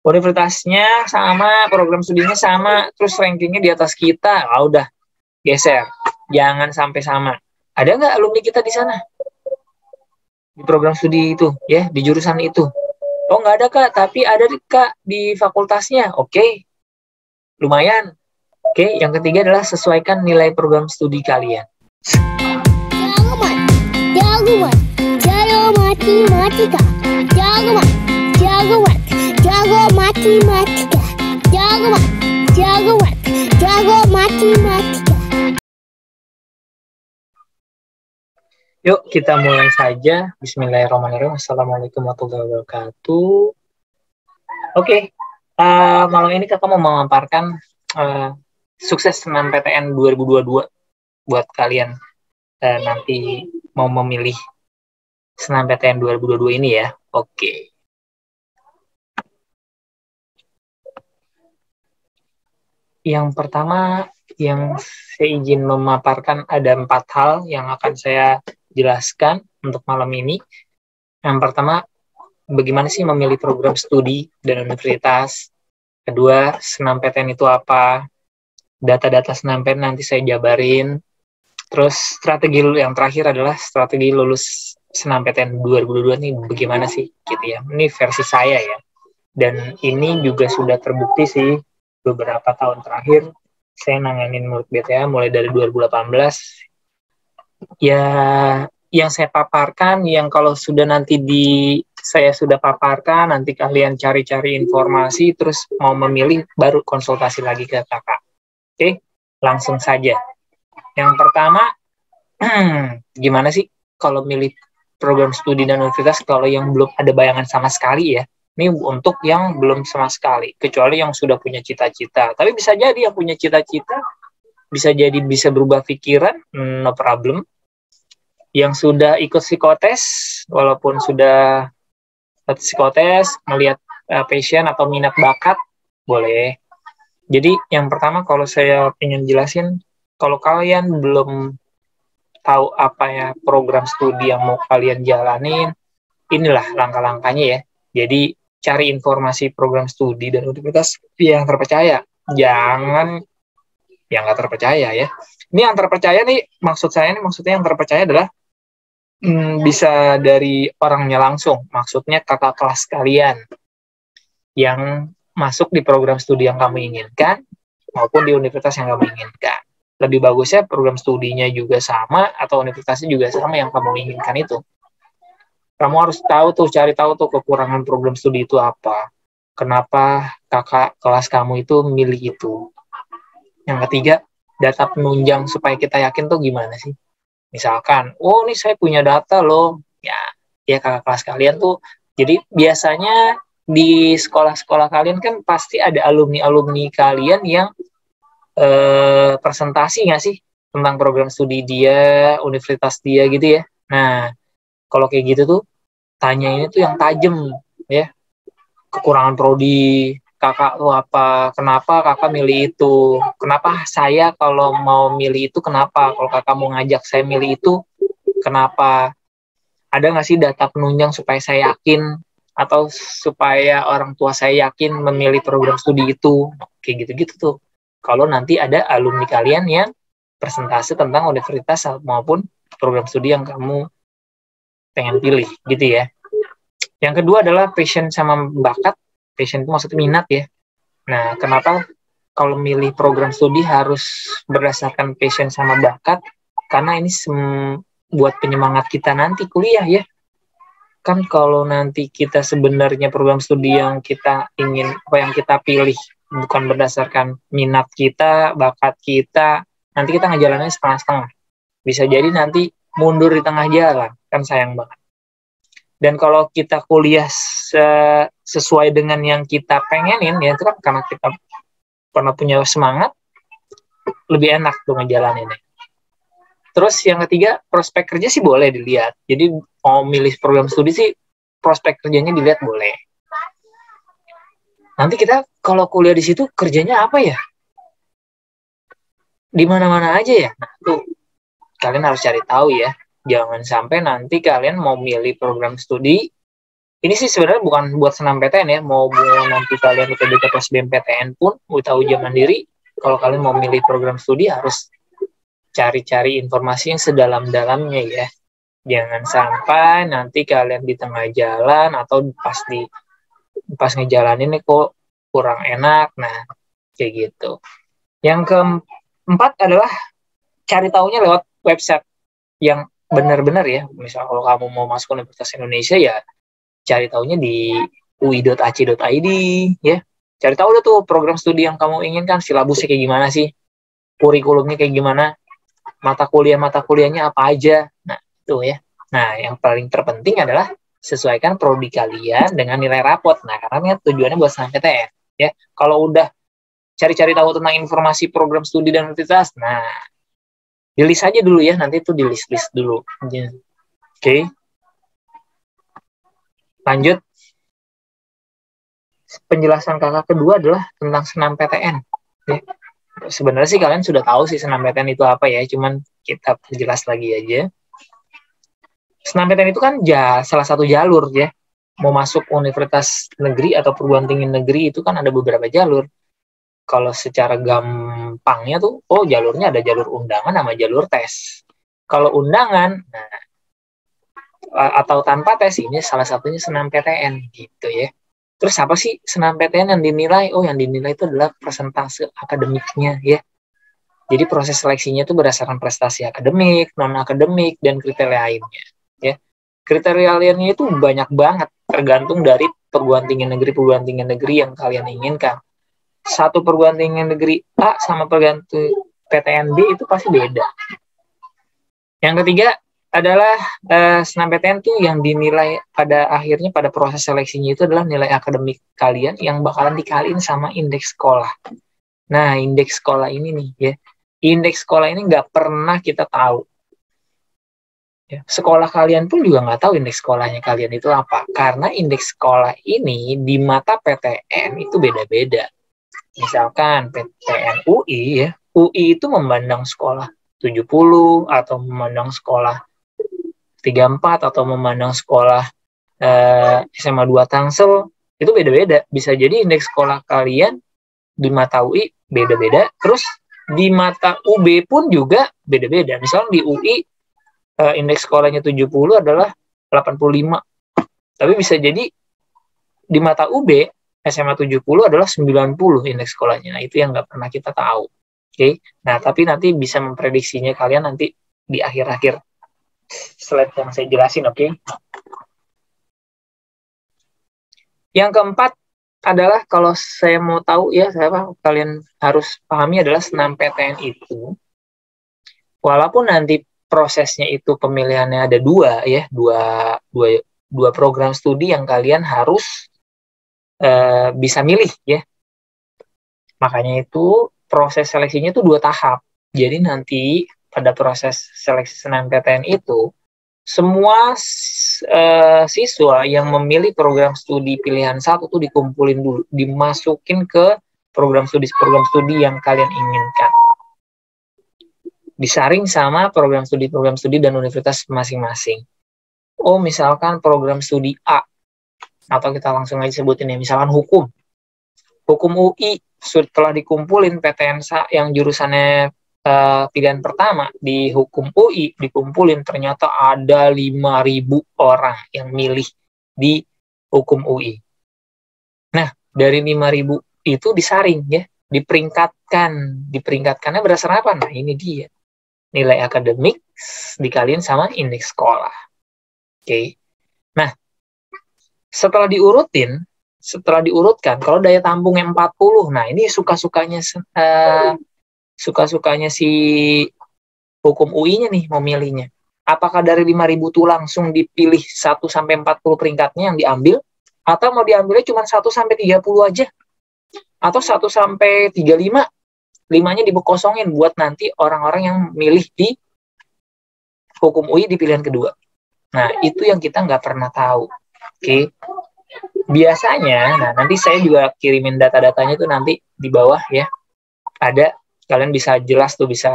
Universitasnya sama, program studinya sama, terus rankingnya di atas kita, udah geser. Jangan sampai sama. Ada nggak alumni kita di sana? Di program studi itu, ya, di jurusan itu. Oh, nggak ada, Kak, tapi ada, Kak, di fakultasnya. Oke, lumayan. Oke, yang ketiga adalah sesuaikan nilai program studi kalian. Jago matematika. Jago matematika. Jago matematika. Yuk, kita mulai saja. Bismillahirrahmanirrahim. Assalamualaikum warahmatullahi wabarakatuh. Oke, malam ini kakak mau memaparkan sukses SNMPTN 2022 buat kalian nanti mau memilih SNMPTN 2022 ini ya. Oke. Yang pertama yang saya izin memaparkan ada 4 hal yang akan saya jelaskan untuk malam ini. Yang pertama, bagaimana sih memilih program studi dan universitas. Kedua, SNMPTN itu apa? Data-data SNMPTN nanti saya jabarin. Terus strategi yang terakhir adalah strategi lulus SNMPTN 2022 nih bagaimana sih gitu ya. Ini versi saya ya. Dan ini juga sudah terbukti sih beberapa tahun terakhir saya nanganin murid BTA mulai dari 2018. Ya, yang saya paparkan, yang kalau sudah nanti saya sudah paparkan, nanti kalian cari-cari informasi, terus mau memilih, baru konsultasi lagi ke kakak. Oke, langsung saja. Yang pertama, gimana sih kalau milih program studi dan universitas kalau yang belum ada bayangan sama sekali ya? Ini untuk yang belum sama sekali, kecuali yang sudah punya cita-cita. Tapi bisa jadi yang punya cita-cita, bisa jadi bisa berubah pikiran, no problem. Yang sudah ikut psikotes, walaupun sudah psikotes, melihat passion atau minat bakat, boleh. Jadi yang pertama kalau saya ingin jelasin, kalau kalian belum tahu apa ya program studi yang mau kalian jalanin, inilah langkah-langkahnya ya. Jadi cari informasi program studi dan universitas yang terpercaya. Jangan yang nggak terpercaya ya. Ini yang terpercaya nih, maksudnya yang terpercaya adalah bisa dari orangnya langsung. Maksudnya kakak kelas kalian yang masuk di program studi yang kamu inginkan maupun di universitas yang kamu inginkan. Lebih bagusnya program studinya juga sama atau universitasnya juga sama yang kamu inginkan itu. Kamu harus cari tahu tuh kekurangan program studi itu apa. Kenapa kakak kelas kamu itu milih itu. Yang ketiga, data penunjang supaya kita yakin tuh gimana sih. Misalkan, ini saya punya data loh. Ya kakak kelas kalian tuh. Jadi biasanya di sekolah-sekolah kalian kan pasti ada alumni-alumni kalian yang presentasi nggak sih tentang program studi dia, universitas dia gitu ya. Nah, kalau kayak gitu tuh, tanya ini tuh yang tajam ya. Kekurangan prodi kakak tuh apa? Kenapa kakak milih itu? Kenapa saya kalau mau milih itu kenapa? Kalau kakak mau ngajak saya milih itu, kenapa? Ada nggak sih data penunjang supaya saya yakin atau supaya orang tua saya yakin memilih program studi itu? Kayak gitu-gitu tuh. Kalau nanti ada alumni kalian yang presentasi tentang universitas maupun program studi yang kamu pengen pilih gitu ya. Yang kedua adalah passion sama bakat. Passion itu maksudnya minat ya. Nah, kenapa kalau milih program studi harus berdasarkan passion sama bakat? Karena ini buat penyemangat kita nanti kuliah ya. Kan kalau nanti kita sebenarnya program studi yang kita ingin, apa yang kita pilih, bukan berdasarkan minat kita, bakat kita, nanti kita ngejalaninnya setengah-setengah. Bisa jadi nanti mundur di tengah jalan, kan sayang banget. Dan kalau kita kuliah sesuai dengan yang kita pengenin, ya itu kan karena kita pernah punya semangat, lebih enak tuh ngejalaninnya. Terus yang ketiga, prospek kerja sih boleh dilihat. Jadi mau milih program studi sih, prospek kerjanya dilihat boleh. Nanti kita kalau kuliah di situ kerjanya apa ya? Di mana-mana aja ya? Nah, tuh kalian harus cari tahu ya. Jangan sampai nanti kalian mau milih program studi Ini sih sebenarnya bukan buat SNMPTN ya, mau nanti kalian UTBK plus BMPTN pun, ujian mandiri, kalau kalian mau milih program studi harus cari-cari informasi yang sedalam-dalamnya ya. Jangan sampai nanti kalian di tengah jalan atau pas ngejalanin nih kok kurang enak. Nah, kayak gitu. Yang keempat adalah cari taunya lewat website yang benar-benar ya. Misal kalau kamu mau masuk Universitas Indonesia ya cari taunya di ui.ac.id ya. Cari tahu tuh program studi yang kamu inginkan, silabusnya kayak gimana sih, kurikulumnya kayak gimana, mata kuliahnya apa aja. Nah, itu ya. Nah, yang paling terpenting adalah sesuaikan prodi kalian dengan nilai rapot. Nah, karena tujuannya buat SNMPTN ya. Kalau udah cari-cari tahu tentang informasi program studi dan universitas, nah, di-list aja dulu ya, nanti itu di-list dulu. Oke. Lanjut. Penjelasan kakak kedua adalah tentang SNMPTN. Ya. Sebenarnya sih kalian sudah tahu sih SNMPTN itu apa ya, cuman kita perjelas lagi aja. SNMPTN itu kan salah satu jalur ya. Mau masuk universitas negeri atau perguruan tinggi negeri itu kan ada beberapa jalur. Kalau secara gampangnya tuh, jalurnya ada jalur undangan sama jalur tes. Kalau undangan, nah, atau tanpa tes, ini salah satunya SNMPTN gitu ya. Terus apa sih SNMPTN yang dinilai? Yang dinilai itu adalah persentase akademiknya ya. Jadi proses seleksinya itu berdasarkan prestasi akademik, non-akademik, dan kriteria lainnya ya. Kriteria lainnya itu banyak banget, tergantung dari perguruan tinggi negeri yang kalian inginkan. Satu perguruan tinggi negeri A sama perguruan PTN B itu pasti beda. Yang ketiga adalah SNMPTN tuh yang dinilai pada akhirnya pada proses seleksinya itu adalah nilai akademik kalian yang bakalan dikaliin sama indeks sekolah. Nah, indeks sekolah ini nih ya. Indeks sekolah ini nggak pernah kita tahu. Ya, sekolah kalian pun juga nggak tahu indeks sekolahnya kalian itu apa. Karena indeks sekolah ini di mata PTN itu beda-beda. Misalkan PTN UI ya, UI itu memandang sekolah 70 atau memandang sekolah 34 atau memandang sekolah SMA 2 Tangsel, itu beda-beda. Bisa jadi indeks sekolah kalian di mata UI beda-beda, terus di mata UB pun juga beda-beda. Misalnya di UI indeks sekolahnya 70 adalah 85. Tapi bisa jadi di mata UB SMA 70 adalah 90 indeks sekolahnya. Nah, itu yang nggak pernah kita tahu. Oke. Nah, tapi nanti bisa memprediksinya kalian nanti di akhir-akhir slide yang saya jelasin, oke? Yang keempat adalah kalau saya mau tahu ya, kalian harus pahami adalah SNMPTN itu, walaupun nanti prosesnya itu pemilihannya ada dua program studi yang kalian harus bisa milih ya. Makanya itu proses seleksinya itu 2 tahap. Jadi nanti pada proses seleksi SNMPTN itu semua siswa yang memilih program studi pilihan 1 tuh dikumpulin dulu, dimasukin ke program studi yang kalian inginkan. Disaring sama program studi dan universitas masing-masing. Misalkan program studi A, atau kita langsung aja sebutin ya, misalkan hukum UI, setelah dikumpulin PTN yang jurusannya pilihan pertama di hukum UI dikumpulin, ternyata ada 5.000 orang yang milih di hukum UI. Nah, dari 5.000 itu disaring ya, diperingkatkannya berdasarkan apa? Nah, ini dia. Nilai akademik dikaliin sama indeks sekolah. Oke. Nah, setelah diurutkan, kalau daya tampungnya 40, nah ini suka-sukanya si hukum UI-nya nih mau milihnya. Apakah dari 5.000 itu langsung dipilih 1 sampai 40 peringkatnya yang diambil, atau mau diambilnya cuma 1 sampai 30 aja, atau 1 sampai 35, 5-nya dikosongin buat nanti orang-orang yang milih di hukum UI di pilihan kedua. Nah, itu yang kita nggak pernah tahu. Oke. Biasanya, nah nanti saya juga kirimin data-datanya itu nanti di bawah ya. Ada, kalian bisa jelas tuh, bisa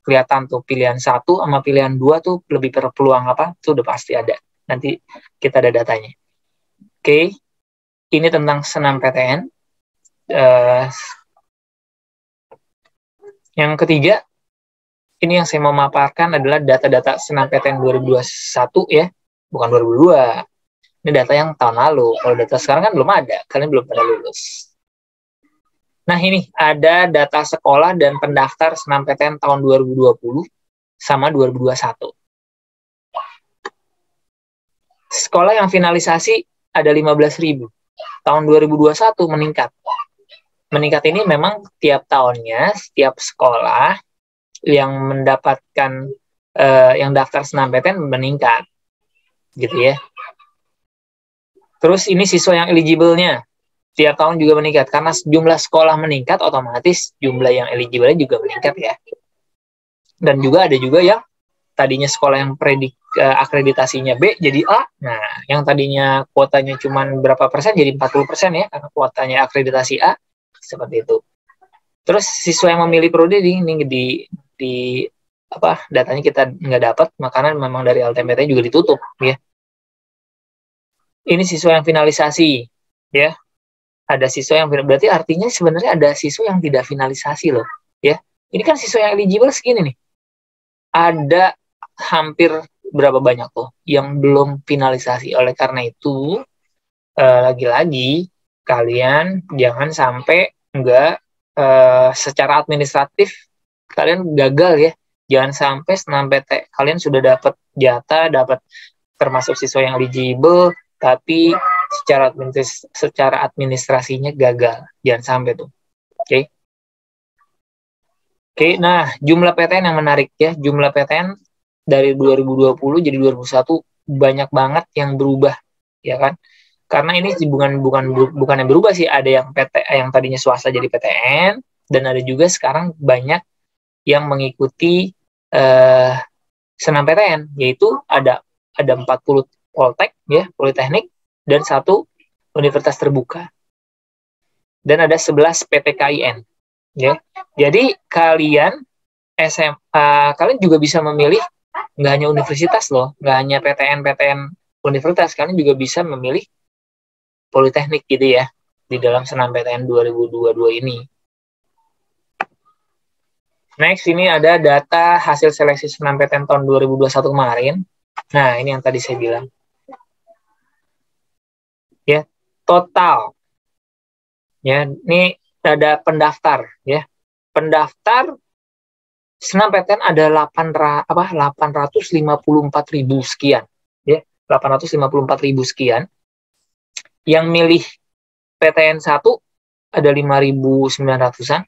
kelihatan tuh pilihan 1 sama pilihan 2 tuh lebih berpeluang apa, itu udah pasti ada. Nanti kita ada datanya. Oke, ini tentang senam PTN. Yang ketiga, ini yang saya mau maparkan adalah data-data senam PTN 2021 ya, bukan 2002. Ini data yang tahun lalu. Kalau data sekarang kan belum ada, kalian belum pada lulus. Nah, ini ada data sekolah dan pendaftar senam PTN tahun 2020 sama 2021. Sekolah yang finalisasi ada 15.000. Tahun 2021 meningkat. Meningkat ini memang tiap tahunnya, setiap sekolah yang mendapatkan yang daftar senam PTN meningkat. Gitu ya. Terus ini siswa yang eligible-nya tiap tahun juga meningkat. Karena jumlah sekolah meningkat, otomatis jumlah yang eligible juga meningkat ya. Dan juga ada juga yang tadinya sekolah yang akreditasinya B jadi A. Nah, yang tadinya kuotanya cuma berapa persen jadi 40% ya, karena kuotanya akreditasi A. Seperti itu. Terus siswa yang memilih prodi ini di datanya kita nggak dapat, makanya memang dari LTMPT juga ditutup ya. Ini siswa yang finalisasi ya. Ada siswa yang berarti artinya sebenarnya ada siswa yang tidak finalisasi loh ya. Ini kan siswa yang eligible segini nih. Ada hampir berapa banyak tuh yang belum finalisasi. Oleh karena itu lagi-lagi kalian jangan sampai enggak secara administratif kalian gagal ya. Jangan sampai senam PT kalian sudah dapat jatah, dapat termasuk siswa yang eligible, tapi secara administrasinya gagal. Jangan sampai tuh. Oke. Oke, nah jumlah PTN yang menarik ya. Jumlah PTN dari 2020 jadi 2021 banyak banget yang berubah, ya kan? Karena ini bukan yang berubah sih, ada yang yang tadinya swasta jadi PTN dan ada juga sekarang banyak yang mengikuti senam PTN, yaitu ada 40 Poltek ya, Politeknik dan 1 universitas terbuka. Dan ada 11 PTKIN ya. Jadi kalian kalian juga bisa memilih nggak hanya universitas loh, nggak hanya PTN universitas, kalian juga bisa memilih Politeknik gitu ya di dalam senam PTN 2022 ini. Next, ini ada data hasil seleksi senam PTN tahun 2021 kemarin. Nah, ini yang tadi saya bilang. Ya, total. Ya, ini ada pendaftar ya. Pendaftar senam PTN ada 854.000 sekian, ya. 854.000 sekian. Yang milih PTN 1 ada 5.900-an.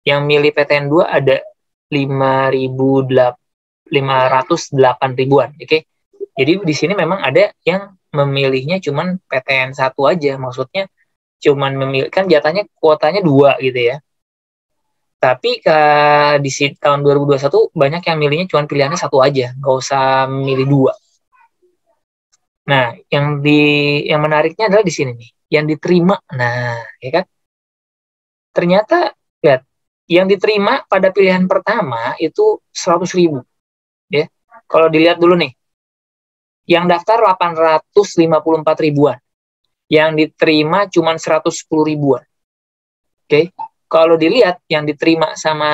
Yang milih PTN 2 ada 508.000-an. Oke. Jadi di sini memang ada yang memilihnya cuman PTN 1 aja. Maksudnya cuman memilih, kan jatahnya kuotanya 2 gitu ya. Tapi di tahun 2021 banyak yang milihnya cuman pilihannya 1 aja, nggak usah milih 2. Nah, yang menariknya adalah di sini nih, yang diterima. Nah, ya kan? Ternyata lihat, yang diterima pada pilihan pertama itu 100.000. Ya. Kalau dilihat dulu nih, yang daftar 854.000-an. Yang diterima cuma 110.000-an. Oke. Kalau dilihat yang diterima sama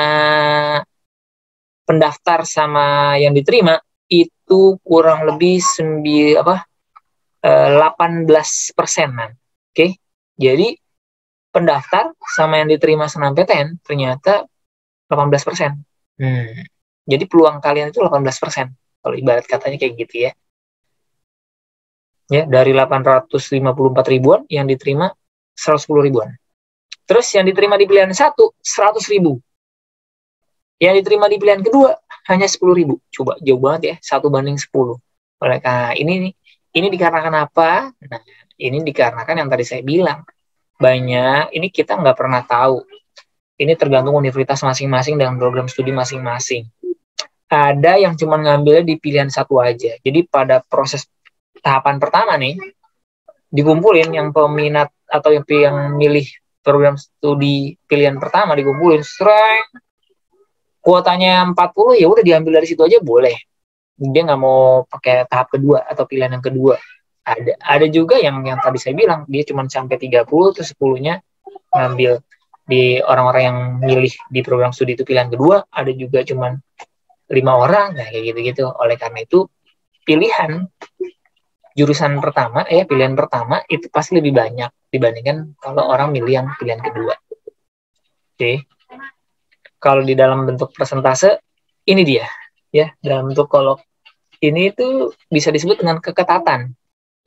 pendaftar sama yang diterima itu kurang lebih 18%-an. Oke. Jadi pendaftar sama yang diterima senam PTN ternyata 18%. Jadi peluang kalian itu 18%. Kalau ibarat katanya kayak gitu ya. Ya, dari 854.000-an yang diterima 110.000-an. Terus yang diterima di pilihan 1 100.000. Yang diterima di pilihan kedua hanya 10.000. Coba jauh banget ya, 1:10. Oleh karena ini dikarenakan apa? Nah, ini dikarenakan yang tadi saya bilang. Banyak, ini kita nggak pernah tahu. Ini tergantung universitas masing-masing dan program studi masing-masing. Ada yang cuma ngambilnya di pilihan 1 aja. Jadi pada proses tahapan pertama nih, dikumpulin yang peminat atau yang milih program studi pilihan pertama dikumpulin, kuotanya 40, ya udah diambil dari situ aja boleh. Dia nggak mau pakai tahap kedua atau pilihan yang kedua. Ada juga yang tadi saya bilang dia cuma sampai 30 terus 10-nya ngambil di orang-orang yang milih di program studi itu pilihan kedua, ada juga cuma 5 orang, nah kayak gitu-gitu. Oleh karena itu pilihan pilihan pertama itu pasti lebih banyak dibandingkan kalau orang milih yang pilihan kedua. Oke. Kalau di dalam bentuk persentase ini dia ya, dalam bentuk kalau ini itu bisa disebut dengan keketatan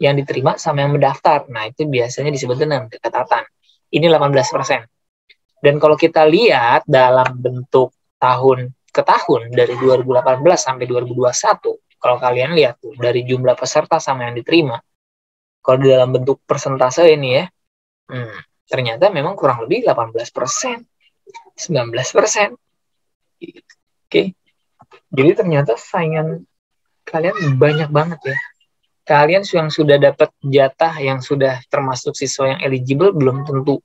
yang diterima sama yang mendaftar. Nah, itu biasanya disebut dengan keketatan. Ini 18%. Dan kalau kita lihat dalam bentuk tahun ke tahun dari 2018 sampai 2021, kalau kalian lihat tuh dari jumlah peserta sama yang diterima, kalau di dalam bentuk persentase ini ya, ternyata memang kurang lebih 18%, 19%. Oke. Jadi ternyata saingan kalian banyak banget ya. Kalian yang sudah dapat jatah yang sudah termasuk siswa yang eligible belum tentu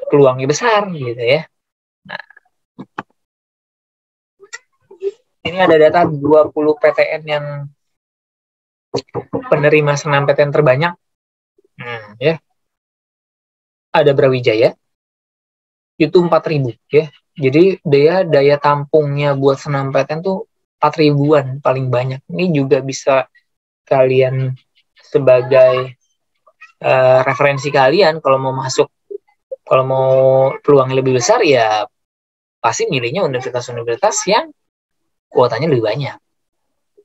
peluangnya besar gitu ya. Nah, ini ada data 20 PTN yang penerima SNMPTN terbanyak. Ya. Ada Brawijaya itu 4.000 ya. Jadi dia daya tampungnya buat SNMPTN tuh 4.000-an paling banyak. Ini juga bisa kalian sebagai referensi kalian kalau mau masuk, kalau mau peluangnya lebih besar ya pasti milihnya universitas-universitas yang kuotanya lebih banyak.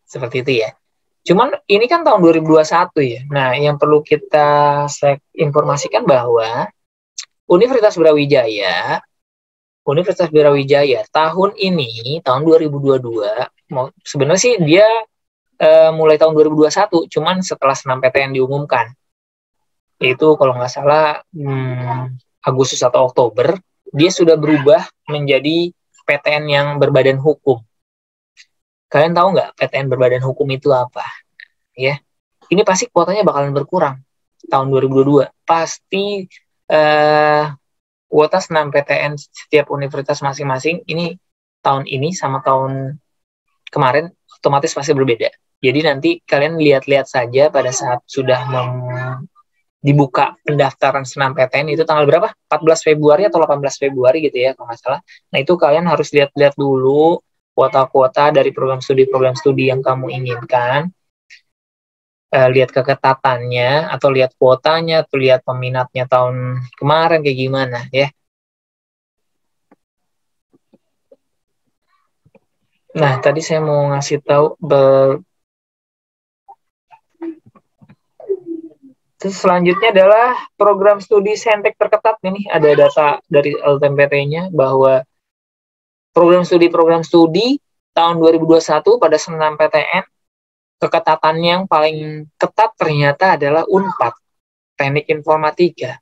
Seperti itu ya. Cuman ini kan tahun 2021 ya. Nah, yang perlu kita informasikan bahwa Universitas Brawijaya tahun ini, tahun 2022, sebenarnya sih dia mulai tahun 2021, cuman setelah SNMPTN diumumkan. Itu kalau nggak salah Agustus atau Oktober, dia sudah berubah menjadi PTN yang berbadan hukum. Kalian tahu nggak PTN berbadan hukum itu apa? Ya, ini pasti kuotanya bakalan berkurang tahun 2022. Pasti kuota SNMPTN setiap universitas masing-masing ini tahun ini sama tahun kemarin otomatis pasti berbeda. Jadi nanti kalian lihat-lihat saja pada saat sudah dibuka pendaftaran SNMPTN itu tanggal berapa? 14 Februari atau 18 Februari gitu ya kalau nggak salah. Nah itu kalian harus lihat-lihat dulu kuota-kuota dari program studi yang kamu inginkan. Lihat keketatannya atau lihat kuotanya atau lihat peminatnya tahun kemarin kayak gimana ya. Nah tadi saya mau ngasih tahu terus selanjutnya adalah program studi saintek terketat. Ini ada data dari LTMPT-nya bahwa program studi tahun 2021 pada SNMPTN keketatan yang paling ketat ternyata adalah Unpad, Teknik Informatika.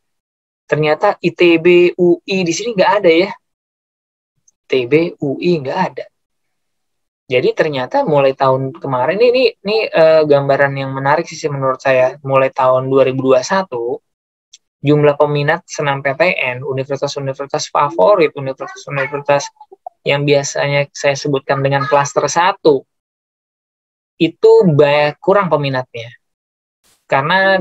Ternyata ITB, UI di sini nggak ada ya. ITB, UI nggak ada. Jadi ternyata mulai tahun kemarin ini gambaran yang menarik sih menurut saya. Mulai tahun 2021 jumlah peminat SNMPTN, universitas-universitas favorit, universitas-universitas yang biasanya saya sebutkan dengan klaster 1 itu kurang peminatnya. Karena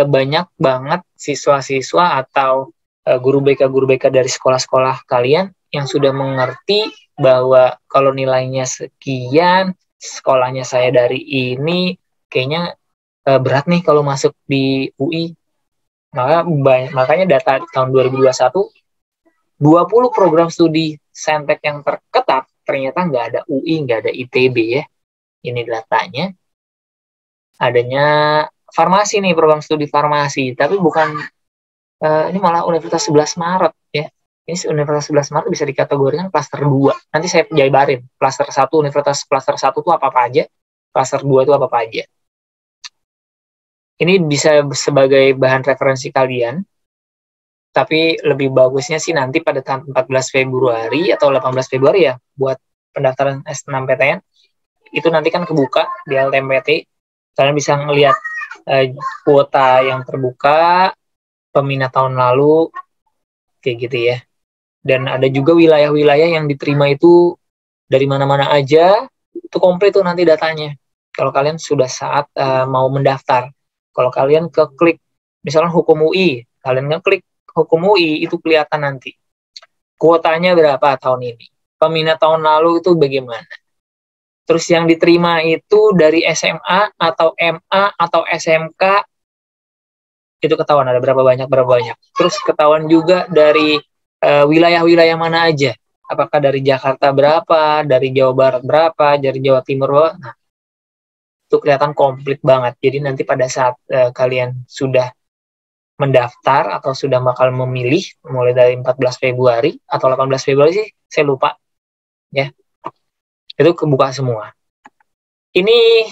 banyak banget siswa-siswa atau guru BK dari sekolah-sekolah kalian yang sudah mengerti bahwa kalau nilainya sekian, sekolahnya saya dari ini, kayaknya berat nih kalau masuk di UI. Makanya data tahun 2021, 20 program studi saintek yang terketat, ternyata nggak ada UI, nggak ada ITB ya. Ini datanya. Adanya farmasi nih, program studi farmasi, tapi bukan, ini malah Universitas 11 Maret ya. Ini Universitas 11 Maret bisa dikategorikan klaster 2. Nanti saya jabarin. Klaster 1, Universitas klaster 1 itu apa-apa aja. Klaster 2 itu apa-apa aja. Ini bisa sebagai bahan referensi kalian. Tapi lebih bagusnya sih nanti pada tanggal 14 Februari atau 18 Februari ya, buat pendaftaran SNMPTN. Itu nanti kan kebuka di LTMPT. Kalian bisa ngelihat kuota yang terbuka, peminat tahun lalu, kayak gitu ya. Dan ada juga wilayah-wilayah yang diterima itu dari mana-mana aja, itu komplit tuh nanti datanya. kalau kalian sudah saat mau mendaftar. Kalau kalian klik misalnya hukum UI, kalian ngeklik hukum UI, itu kelihatan nanti kuotanya berapa tahun ini, peminat tahun lalu itu bagaimana. Terus yang diterima itu dari SMA atau MA atau SMK, itu ketahuan ada berapa banyak. Terus ketahuan juga dari wilayah-wilayah mana aja. Apakah dari Jakarta berapa, dari Jawa Barat berapa, dari Jawa Timur berapa. Nah, itu kelihatan komplit banget. Jadi nanti pada saat kalian sudah mendaftar atau sudah bakal memilih mulai dari 14 Februari atau 18 Februari sih, saya lupa. Ya. Itu kebuka semua. Ini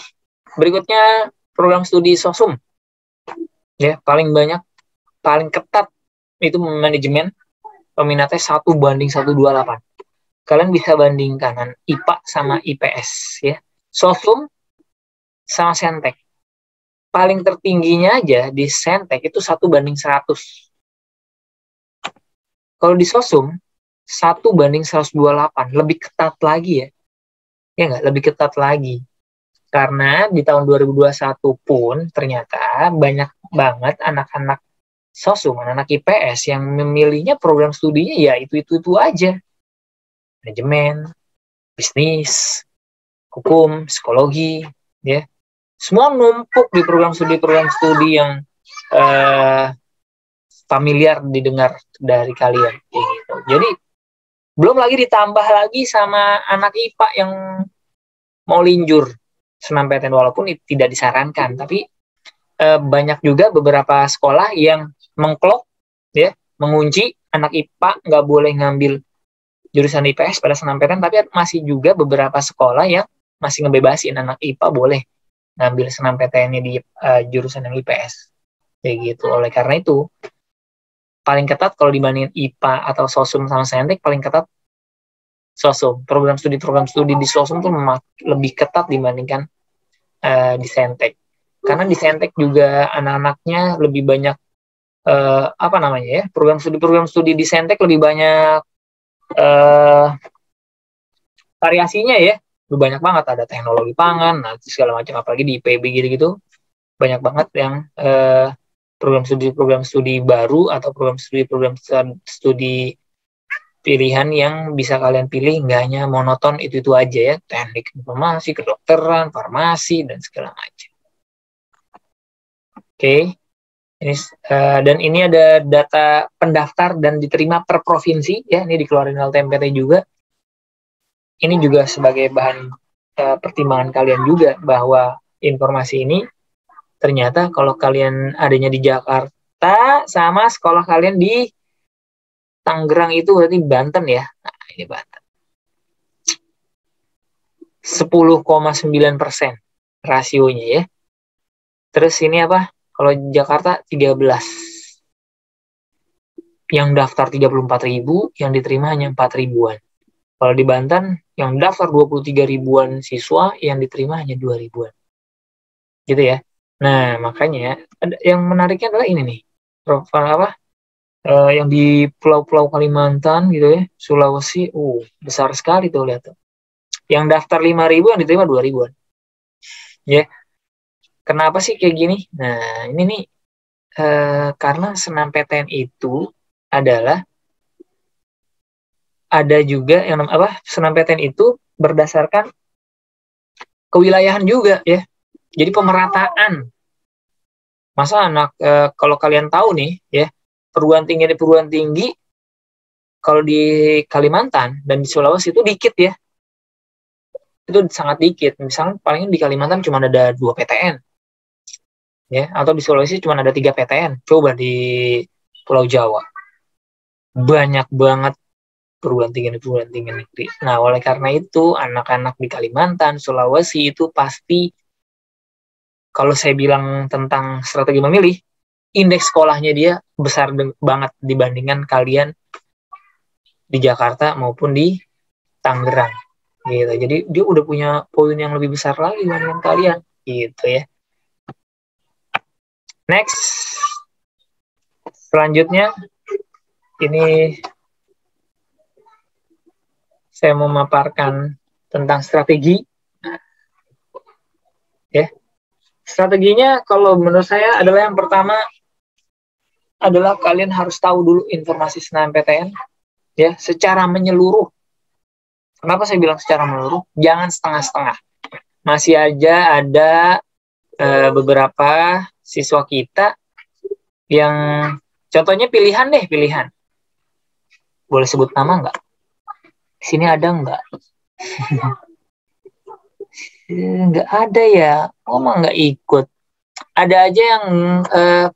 berikutnya program studi SOSUM. Ya, paling banyak, paling ketat itu manajemen, peminatnya 1:128. Kalian bisa bandingkan IPA sama IPS ya. SOSUM sama Sentek. Paling tertingginya aja di Sentek itu 1:100. Kalau di SOSUM 1:128, lebih ketat lagi ya. Ya nggak, lebih ketat lagi. Karena di tahun 2021 pun ternyata banyak banget anak-anak SOSUM, anak IPS yang memilihnya program studinya ya itu aja. Manajemen, bisnis, hukum, psikologi, ya. Semua numpuk di program studi yang familiar didengar dari kalian. Gitu. Jadi belum lagi ditambah lagi sama anak IPA yang mau linjur SNMPTN, walaupun tidak disarankan, tapi banyak juga beberapa sekolah yang mengklok, ya, mengunci anak IPA nggak boleh ngambil jurusan IPS pada SNMPTN, tapi masih juga beberapa sekolah yang masih ngebebasin anak IPA boleh ngambil SNMPTN-nya di jurusan yang IPS. Kayak gitu. Oleh karena itu, paling ketat kalau dibandingin IPA atau SOSUM sama Sentek, paling ketat SOSUM. Program studi di SOSUM tuh lebih ketat dibandingkan di Sentek. Karena di Sentek juga anak-anaknya lebih banyak program studi di Sentek lebih banyak variasinya ya. Lebih banyak banget, ada teknologi pangan, nah segala macam, apalagi di IPB gitu-gitu banyak banget yang program studi baru atau program studi pilihan yang bisa kalian pilih, nggak hanya monoton itu aja ya, teknik informasi, kedokteran, farmasi, dan segala macam. Oke. Ini, dan ini ada data pendaftar dan diterima per provinsi ya, ini dikeluarin LTMPT juga. Ini juga sebagai bahan pertimbangan kalian juga, bahwa informasi ini ternyata kalau kalian adanya di Jakarta sama sekolah kalian di Tangerang itu berarti Banten ya. Nah, ini Banten. 10,9% rasionya ya. Terus ini apa? Kalau Jakarta 13. Yang daftar 34.000, yang diterima hanya 4.000-an. Kalau di Banten, yang daftar 23.000-an siswa, yang diterima hanya 2.000-an. Gitu ya. Nah, makanya yang menariknya adalah ini nih. Yang di pulau-pulau Kalimantan gitu ya, Sulawesi, besar sekali tuh, lihat tuh. Yang daftar 5.000, yang diterima 2.000-an. Ya. Kenapa sih kayak gini? Nah, ini nih karena SNMPTN itu adalah ada juga yang SNMPTN itu berdasarkan kewilayahan juga ya. Jadi pemerataan. Masa anak kalau kalian tahu nih ya, perguruan tinggi kalau di Kalimantan dan di Sulawesi itu dikit ya. Itu sangat dikit. Misalnya paling di Kalimantan cuma ada 2 PTN. Ya, atau di Sulawesi cuma ada 3 PTN. Coba di Pulau Jawa. Banyak banget perguruan tinggi negeri. Nah, oleh karena itu anak-anak di Kalimantan, Sulawesi itu pasti, kalau saya bilang tentang strategi memilih, indeks sekolahnya dia besar banget dibandingkan kalian di Jakarta maupun di Tangerang. Gitu. Jadi dia udah punya poin yang lebih besar lagi dibandingkan kalian. Gitu ya. Next. Selanjutnya, ini saya mau memaparkan tentang strategi. Ya, strateginya kalau menurut saya adalah yang pertama adalah kalian harus tahu dulu informasi SNMPTN ya secara menyeluruh. Kenapa saya bilang secara menyeluruh? Jangan setengah-setengah. Masih aja ada beberapa siswa kita yang contohnya pilihan deh, pilihan. Boleh sebut nama nggak? Di sini ada nggak? Nggak ada ya. Oh, mah nggak ikut. Ada aja yang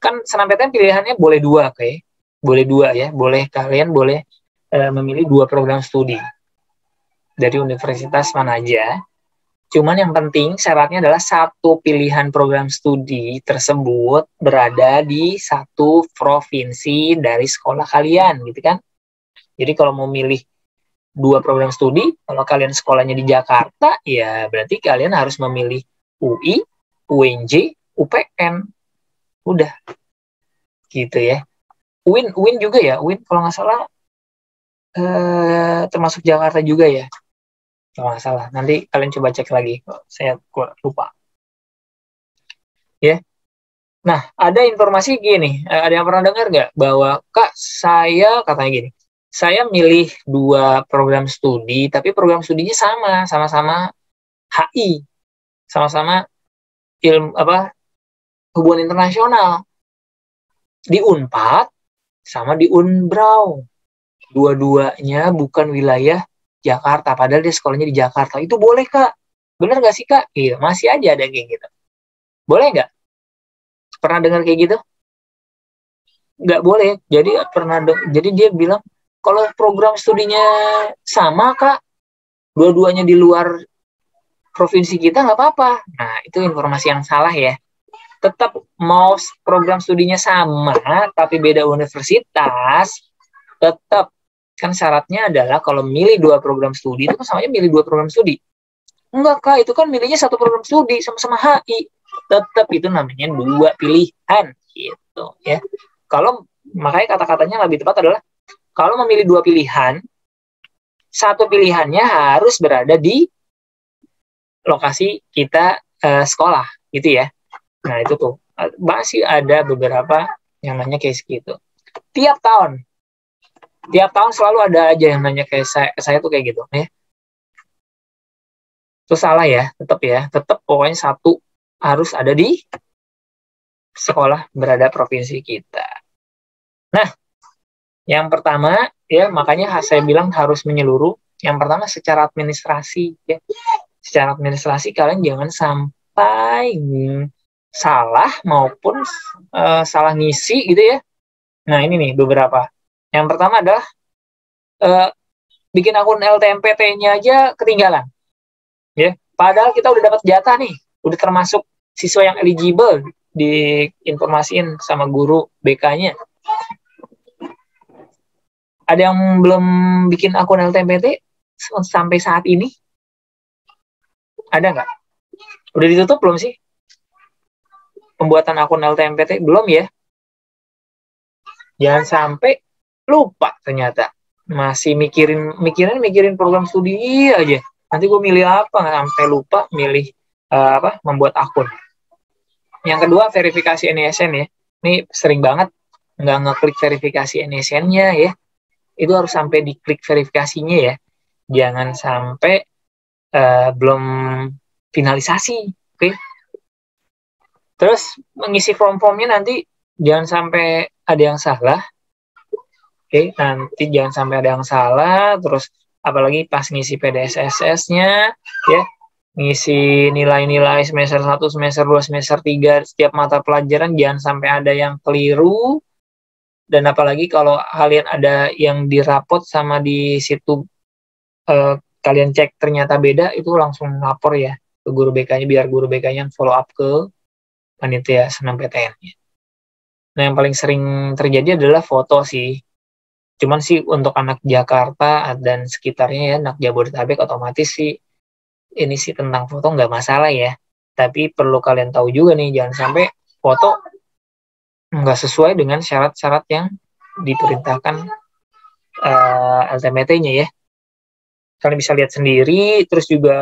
kan SNMPTN pilihannya boleh dua, oke? Boleh dua ya. Boleh kalian boleh memilih dua program studi dari universitas mana aja. Cuman yang penting syaratnya adalah satu pilihan program studi tersebut berada di satu provinsi dari sekolah kalian, gitu kan? Jadi kalau mau milih dua program studi, kalau kalian sekolahnya di Jakarta, ya berarti kalian harus memilih UI, UNJ, UPN. Udah, gitu ya. UIN juga ya, UIN kalau nggak salah termasuk Jakarta juga ya. Kalau nggak salah, nanti kalian coba cek lagi. Saya lupa. Ya, nah, ada informasi gini, ada yang pernah dengar nggak bahwa Kak, saya katanya gini, saya milih dua program studi, tapi program studinya sama-sama HI, sama-sama ilmu apa hubungan internasional di Unpad sama di Unbrau. Dua-duanya bukan wilayah Jakarta, padahal dia sekolahnya di Jakarta. Itu boleh Kak? Bener nggak sih Kak? Iya, masih aja ada kayak gitu. Boleh nggak? Pernah dengar kayak gitu? Nggak boleh. Jadi dia bilang kalau program studinya sama Kak, dua-duanya di luar provinsi kita nggak apa-apa. Nah, itu informasi yang salah ya. Tetap mau program studinya sama, tapi beda universitas, tetap kan syaratnya adalah kalau milih dua program studi itu kan samanya milih dua program studi. Enggak Kak, itu kan milihnya satu program studi sama-sama HI. Tetap itu namanya dua pilihan gitu ya. Kalau makanya kata-katanya lebih tepat adalah kalau memilih dua pilihan, satu pilihannya harus berada di lokasi kita sekolah gitu ya. Nah itu tuh masih ada beberapa yang nanya kayak gitu. Tiap tahun selalu ada aja yang nanya kayak saya tuh kayak gitu ya. Itu salah ya, tetap pokoknya satu harus ada di sekolah berada provinsi kita. Nah, yang pertama ya makanya saya bilang harus menyeluruh. Yang pertama secara administrasi ya. Secara administrasi kalian jangan sampai salah maupun salah ngisi gitu ya. Nah, ini nih beberapa. Yang pertama adalah bikin akun LTMPT-nya aja ketinggalan. Ya, padahal kita udah dapat jatah nih, udah termasuk siswa yang eligible diinformasiin sama guru BK-nya. Ada yang belum bikin akun LTMPT sampai saat ini? Ada nggak? Udah ditutup belum sih? Pembuatan akun LTMPT? Belum ya? Jangan sampai lupa ternyata. Masih mikirin program studi aja. Nanti gue milih apa? Nggak sampai lupa milih membuat akun. Yang kedua, verifikasi NISN ya. Ini sering banget nggak ngeklik verifikasi NISN-nya ya. Itu harus sampai diklik verifikasinya ya. Jangan sampai belum finalisasi. Oke? Terus mengisi form-formnya nanti jangan sampai ada yang salah. Oke, nanti jangan sampai ada yang salah. Terus apalagi pas ngisi PDSSS-nya ya, ngisi nilai-nilai semester 1, semester 2, semester 3 setiap mata pelajaran jangan sampai ada yang keliru. Dan apalagi kalau kalian ada yang dirapot sama di situ kalian cek ternyata beda, itu langsung lapor ya ke guru BK-nya biar guru BK-nya follow up ke panitia SNMPTN-nya. Nah, yang paling sering terjadi adalah foto sih. Cuman sih untuk anak Jakarta dan sekitarnya ya, anak Jabodetabek otomatis sih ini sih tentang foto nggak masalah ya. Tapi perlu kalian tahu juga nih, jangan sampai foto nggak sesuai dengan syarat-syarat yang diperintahkan LTMT-nya ya. Kalian bisa lihat sendiri, terus juga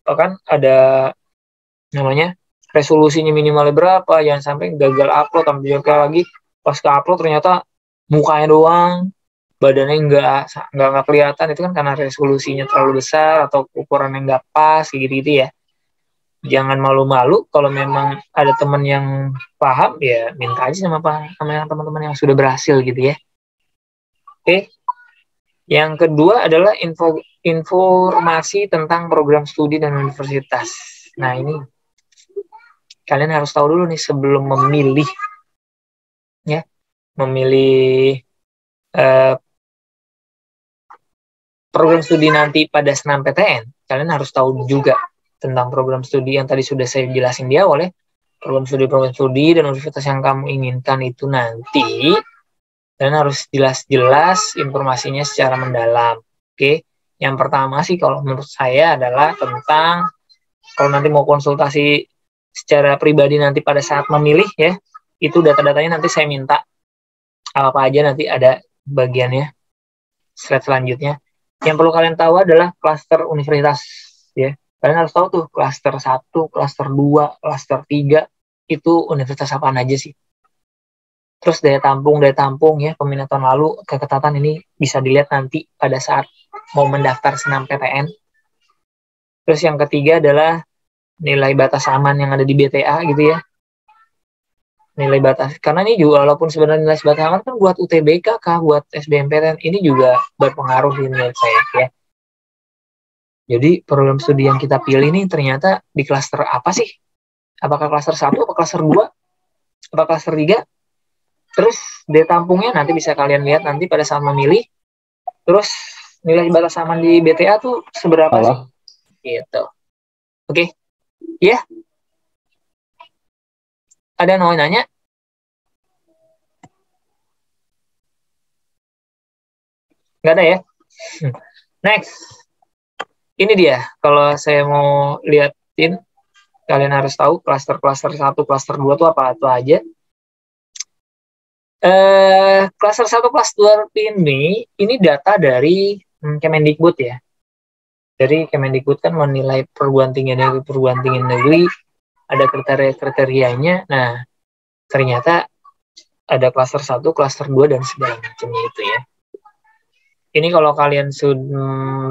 kan ada namanya resolusinya minimalnya berapa, jangan sampai gagal upload sampai lagi pas ke upload ternyata mukanya doang, badannya nggak kelihatan, itu kan karena resolusinya terlalu besar atau ukurannya nggak pas gitu ya. Jangan malu-malu, kalau memang ada teman yang paham ya minta aja sama yang teman-teman yang sudah berhasil gitu ya. Oke. Yang kedua adalah informasi tentang program studi dan universitas. Nah, ini kalian harus tahu dulu nih sebelum memilih ya, memilih program studi nanti pada SNMPTN. Kalian harus tahu juga tentang program studi yang tadi sudah saya jelasin di awal ya. Program studi dan universitas yang kamu inginkan itu nanti kalian harus jelas-jelas informasinya secara mendalam. Oke. Yang pertama sih kalau menurut saya adalah tentang kalau nanti mau konsultasi secara pribadi nanti pada saat memilih ya, itu data-datanya nanti saya minta apa aja, nanti ada bagiannya slide selanjutnya. Yang perlu kalian tahu adalah klaster universitas ya. Kalian harus tahu tuh klaster 1, klaster 2, klaster 3 itu universitas apaan aja sih. Terus daya tampung ya, peminatan lalu keketatan ini bisa dilihat nanti pada saat mau mendaftar SNMPTN. Terus yang ketiga adalah nilai batas aman yang ada di BTA gitu ya. Nilai batas, karena ini juga walaupun sebenarnya nilai batas aman kan buat UTBK kah, buat SBMPTN, ini juga berpengaruh di menurut saya ya. Jadi program studi yang kita pilih ini ternyata di klaster apa sih? Apakah klaster 1, apa klaster 2, apa klaster 3? Terus daya tampungnya nanti bisa kalian lihat nanti pada saat memilih. Terus nilai batas aman di BTA tuh seberapa sih? Gitu. Oke. Ya. Ada yang mau nanya? Nggak ada ya? Next. Ini dia. Kalau saya mau liatin, kalian harus tahu klaster-klaster 1, klaster 2 itu apa aja. Klaster 1, klaster 2 ini data dari Kemendikbud ya. Jadi Kemendikbud kan menilai perguruan tinggi negeri, ada kriteria-kriterianya. Nah, ternyata ada klaster 1, klaster 2 dan segala macamnya itu ya. Ini kalau kalian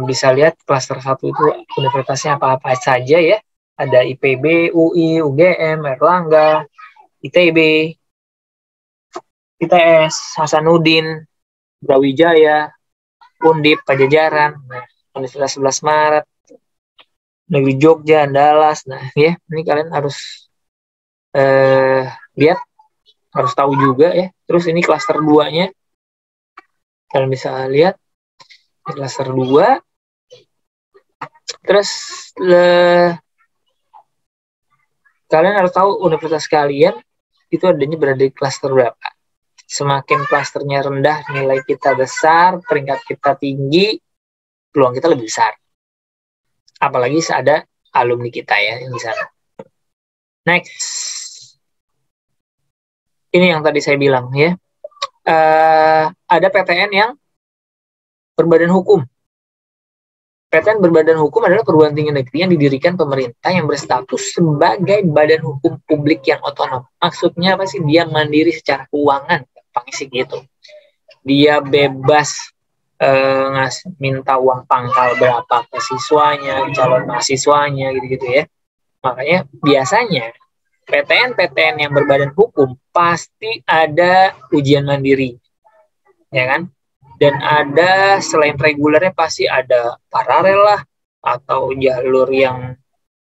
bisa lihat klaster 1 itu universitasnya apa-apa saja ya. Ada IPB, UI, UGM, Erlangga, ITB, ITS, Hasanuddin, Brawijaya, Undip, Pajajaran, nah, Universitas 11 Maret, Negeri Jogja, Andalas. Nah, ya, ini kalian harus lihat, harus tahu juga ya. Terus ini klaster 2-nya. Kalian bisa lihat klaster 2. Terus kalian harus tahu universitas kalian itu adanya berada di klaster berapa. Semakin klasternya rendah, nilai kita besar, peringkat kita tinggi, peluang kita lebih besar. Apalagi ada alumni kita ya yang di sana. Next. Ini yang tadi saya bilang ya. Ada PTN yang berbadan hukum. PTN berbadan hukum adalah perguruan tinggi negeri yang didirikan pemerintah yang berstatus sebagai badan hukum publik yang otonom. Maksudnya apa sih? Dia mandiri secara keuangan. Gampang sih gitu. Dia bebas minta uang pangkal berapa ke siswanya, calon mahasiswanya, gitu-gitu ya. Makanya biasanya PTN yang berbadan hukum pasti ada ujian mandiri, ya kan? Dan ada selain regulernya pasti ada paralel lah, atau jalur yang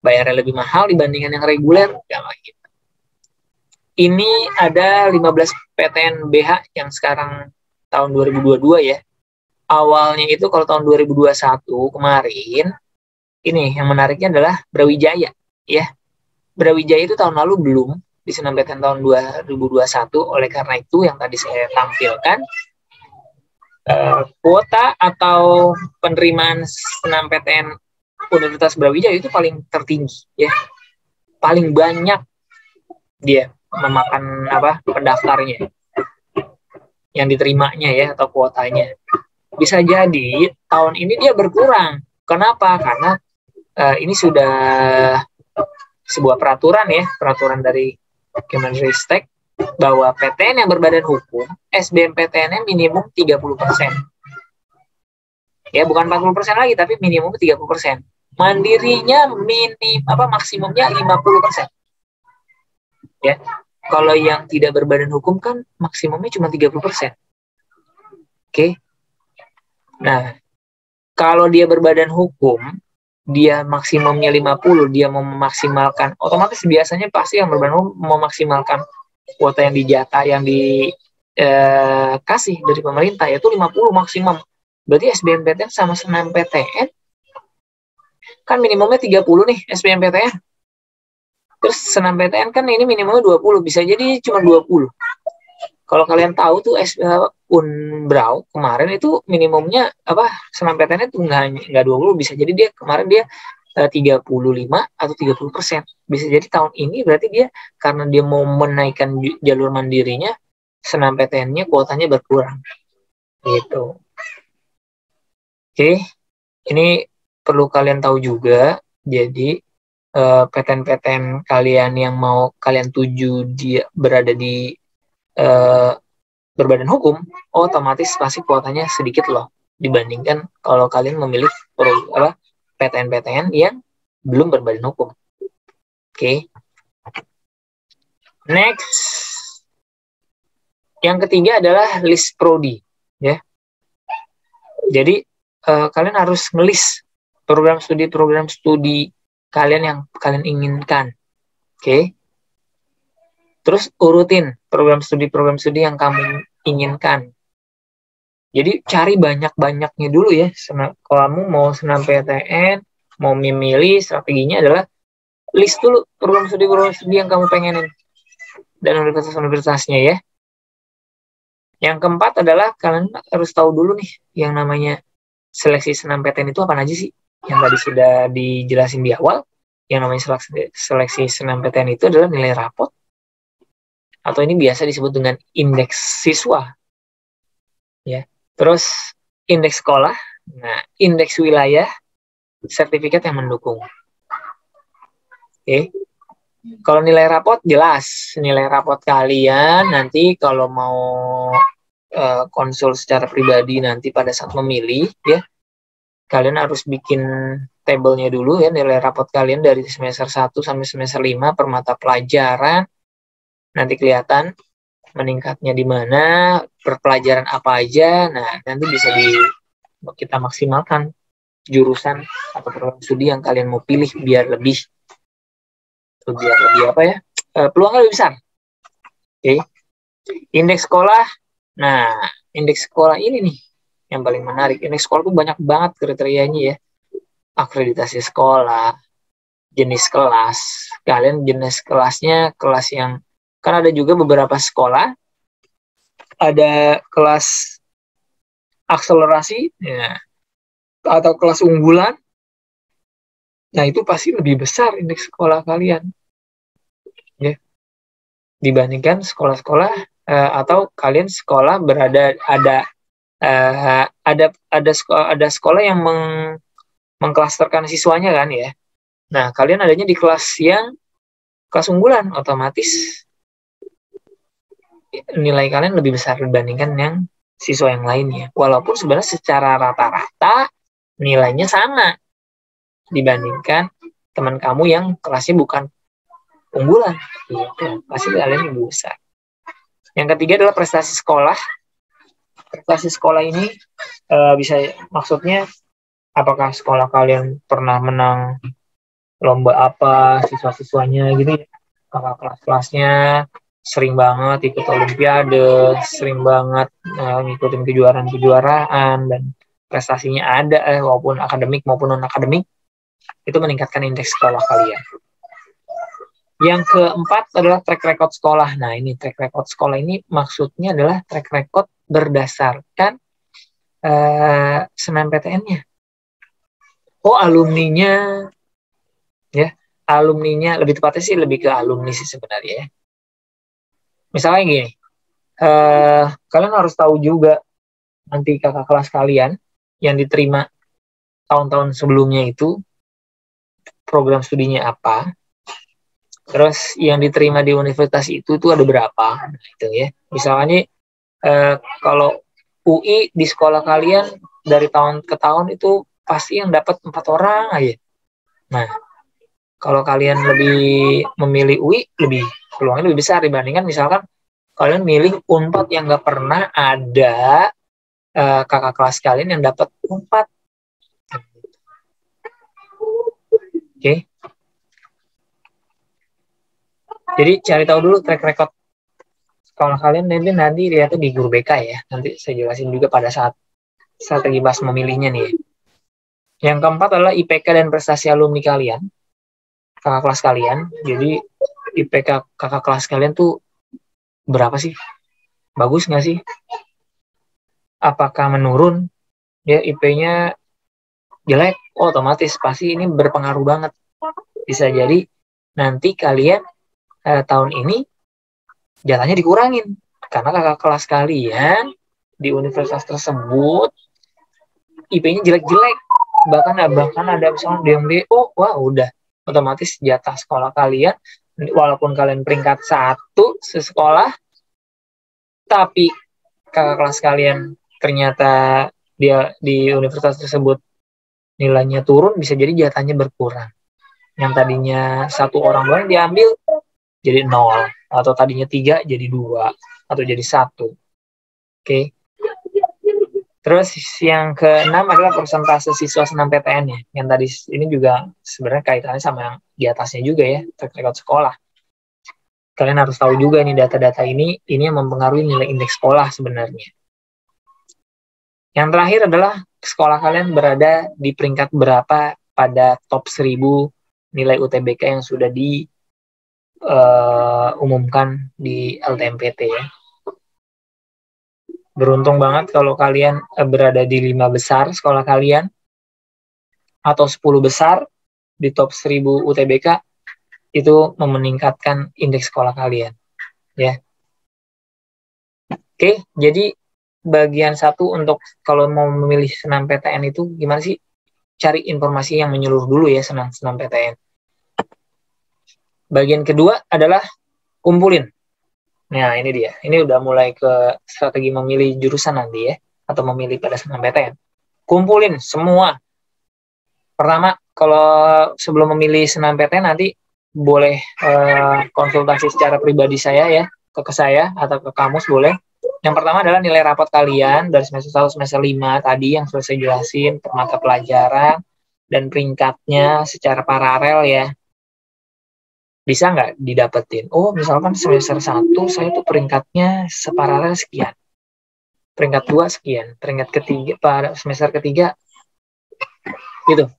bayarnya lebih mahal dibandingkan yang reguler, kayak gitu. Ini ada 15 PTN BH yang sekarang tahun 2022 ya. Awalnya itu kalau tahun 2021 kemarin, ini yang menariknya adalah Brawijaya ya. Brawijaya itu tahun lalu belum disenambahkan tahun 2021. Oleh karena itu yang tadi saya tampilkan, kuota atau penerimaan SNMPTN Universitas Brawijaya itu paling tertinggi ya. Paling banyak dia memakan pendaftarnya yang diterimanya ya, atau kuotanya. Bisa jadi tahun ini dia berkurang. Kenapa? Karena ini sudah sebuah peraturan ya, peraturan dari Kemenristek bahwa PTN yang berbadan hukum SBMPTN-nya minimum 30%. Ya, bukan 40% lagi, tapi minimum 30%. Mandirinya maksimumnya 50%. Ya. Kalau yang tidak berbadan hukum kan maksimumnya cuma 30%. Oke. Nah, kalau dia berbadan hukum, dia maksimumnya 50, dia mau memaksimalkan, otomatis biasanya pasti yang berbadan hukum memaksimalkan kuota yang dijatah, yang dikasih dari pemerintah, yaitu 50 maksimum. Berarti SBMPTN sama SNMPTN kan minimumnya 30 nih SBMPTN. Terus SNMPTN kan ini minimumnya 20, bisa jadi cuma 20. Kalau kalian tahu tuh Unbrau kemarin itu minimumnya SNMPTN itu nggak 20, bisa jadi dia kemarin dia 35 atau 30%. Bisa jadi tahun ini berarti dia karena dia mau menaikkan jalur mandirinya, SNMPTN-nya kuotanya berkurang. Gitu. Oke, ini perlu kalian tahu juga. Jadi PTN-PTN kalian yang mau kalian tuju dia berada di berbadan hukum, otomatis pasti kuotanya sedikit loh dibandingkan kalau kalian memilih PTN-PTN yang belum berbadan hukum. Oke. Next. Yang ketiga adalah list prodi, ya. Jadi kalian harus ngelis program studi kalian yang kalian inginkan. Oke. Terus urutin program studi yang kamu inginkan. Jadi cari banyak-banyaknya dulu ya. Kamu mau SNMPTN, mau memilih, strateginya adalah list dulu program studi yang kamu pengenin dan universitas-universitasnya ya. Yang keempat adalah kalian harus tahu dulu nih yang namanya seleksi SNMPTN itu apa aja sih? Yang tadi sudah dijelasin di awal. Yang namanya seleksi SNMPTN itu adalah nilai rapot, atau ini biasa disebut dengan indeks siswa. Ya. Terus indeks sekolah, nah indeks wilayah, sertifikat yang mendukung. Oke. Kalau nilai rapot jelas, nilai rapot kalian nanti kalau mau konsul secara pribadi nanti pada saat memilih ya, kalian harus bikin tabelnya dulu ya, nilai rapot kalian dari semester 1 sampai semester 5 per mata pelajaran. Nanti kelihatan meningkatnya di mana, per pelajaran apa aja. Nah, nanti bisa kita maksimalkan jurusan atau program studi yang kalian mau pilih biar lebih peluangnya lebih besar. Oke. Indeks sekolah. Nah, indeks sekolah ini nih yang paling menarik. Indeks sekolah tuh banyak banget kriterianya ya. Akreditasi sekolah, jenis kelas. Kalian jenis kelasnya kelas yang kan ada juga beberapa sekolah ada kelas akselerasi ya, atau kelas unggulan. Nah, itu pasti lebih besar indeks sekolah kalian ya dibandingkan sekolah-sekolah atau kalian sekolah ada sekolah yang mengklasterkan siswanya kan ya. Nah, kalian adanya di kelas unggulan, otomatis nilai kalian lebih besar dibandingkan yang siswa yang lainnya. Walaupun sebenarnya secara rata-rata nilainya sama dibandingkan teman kamu yang kelasnya bukan unggulan. Gitu. Pasti kalian lebih besar. Yang ketiga adalah prestasi sekolah. Prestasi sekolah ini maksudnya apakah sekolah kalian pernah menang lomba apa, siswa-siswanya gitu ya. Kakak kelas-kelasnya sering banget ikut olimpiade, sering banget ngikutin kejuaraan-kejuaraan, dan prestasinya ada walaupun akademik maupun non-akademik, itu meningkatkan indeks sekolah kalian. Yang keempat adalah track record sekolah. Nah, ini track record sekolah ini maksudnya adalah track record berdasarkan SNMPTN-nya. Alumninya ya, alumninya lebih tepatnya sih lebih ke alumni sih sebenarnya ya. Misalnya gini, kalian harus tahu juga nanti kakak kelas kalian yang diterima tahun-tahun sebelumnya itu program studinya apa, Terus yang diterima di universitas itu tuh ada berapa? Nah, itu ya. Misalnya kalau UI di sekolah kalian dari tahun ke tahun itu pasti yang dapat 4 orang aja. Nah, kalau kalian lebih memilih UI, lebih peluangnya lebih besar dibandingkan misalkan kalian milih Unpad yang nggak pernah ada kakak kelas kalian yang dapat Unpad. Oke. Jadi cari tahu dulu track record sekolah kalian, nanti lihatnya di guru BK ya. Nanti saya jelasin juga pada saat strategi bahas memilihnya nih. Yang keempat adalah IPK dan prestasi alumni kalian, kakak kelas kalian. Jadi IPK kakak kelas kalian tuh berapa sih? Bagus nggak sih? Apakah menurun? Ya IP-nya jelek, otomatis pasti ini berpengaruh banget. Bisa jadi nanti kalian tahun ini jatahnya dikurangin karena kakak kelas kalian di universitas tersebut IP-nya jelek-jelek, bahkan ada misalnya DMDO, wah udah otomatis jatah sekolah kalian walaupun kalian peringkat 1 sekolah, tapi kakak kelas kalian ternyata dia di universitas tersebut nilainya turun, bisa jadi jatahnya berkurang. Yang tadinya 1 orang doang diambil jadi 0, atau tadinya 3 jadi 2, atau jadi 1. Oke. Terus yang ke-6 adalah persentase siswa senam PTN ya. Yang tadi ini juga sebenarnya kaitannya sama yang di atasnya juga ya, track record sekolah. Kalian harus tahu juga nih data-data ini yang mempengaruhi nilai indeks sekolah sebenarnya. Yang terakhir adalah sekolah kalian berada di peringkat berapa pada top 1000 nilai UTBK yang sudah diumumkan di LTMPT ya. Beruntung banget kalau kalian berada di 5 besar sekolah kalian atau 10 besar di top 1000 UTBK, itu meningkatkan indeks sekolah kalian ya. Oke, jadi bagian 1 untuk kalau mau memilih senam PTN itu gimana sih? Cari informasi yang menyeluruh dulu ya senam PTN. Bagian kedua adalah kumpulin. Nah, ini dia. Ini udah mulai ke strategi memilih jurusan nanti ya, atau memilih pada senam PTN. Kumpulin semua. Pertama, kalau sebelum memilih senam PTN nanti boleh konsultasi secara pribadi saya ya, ke saya atau ke kamus boleh. Yang pertama adalah nilai rapot kalian dari semester 1 semester 5 tadi yang sudah saya jelasin per mata pelajaran dan peringkatnya secara paralel ya. Bisa nggak didapetin? Oh, misalkan semester 1 saya tuh peringkatnya separalel sekian. Peringkat 2 sekian. Peringkat ketiga, pada semester ketiga gitu.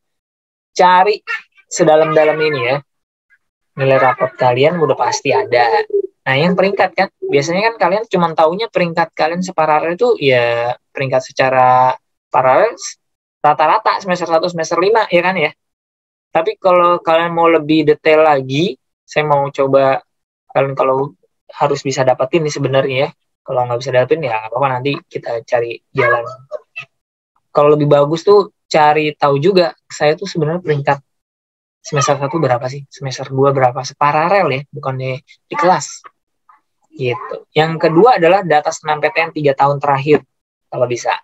Cari sedalam-dalam ini ya. Nilai rapot kalian udah pasti ada. Nah, yang peringkat kan, biasanya kan kalian cuma taunya peringkat kalian separalel itu ya peringkat secara paralel rata-rata semester 1 semester 5 ya kan ya. Tapi kalau kalian mau lebih detail lagi, saya mau coba kalian kalau harus bisa dapetin nih sebenarnya ya. Kalau nggak bisa dapetin ya nggak apa-apa, nanti kita cari jalan. Kalau lebih bagus tuh cari tahu juga saya tuh sebenarnya peringkat semester 1 berapa sih, semester 2 berapa, separalel ya, bukannya di kelas gitu. Yang kedua adalah data senam PTN 3 tahun terakhir kalau bisa.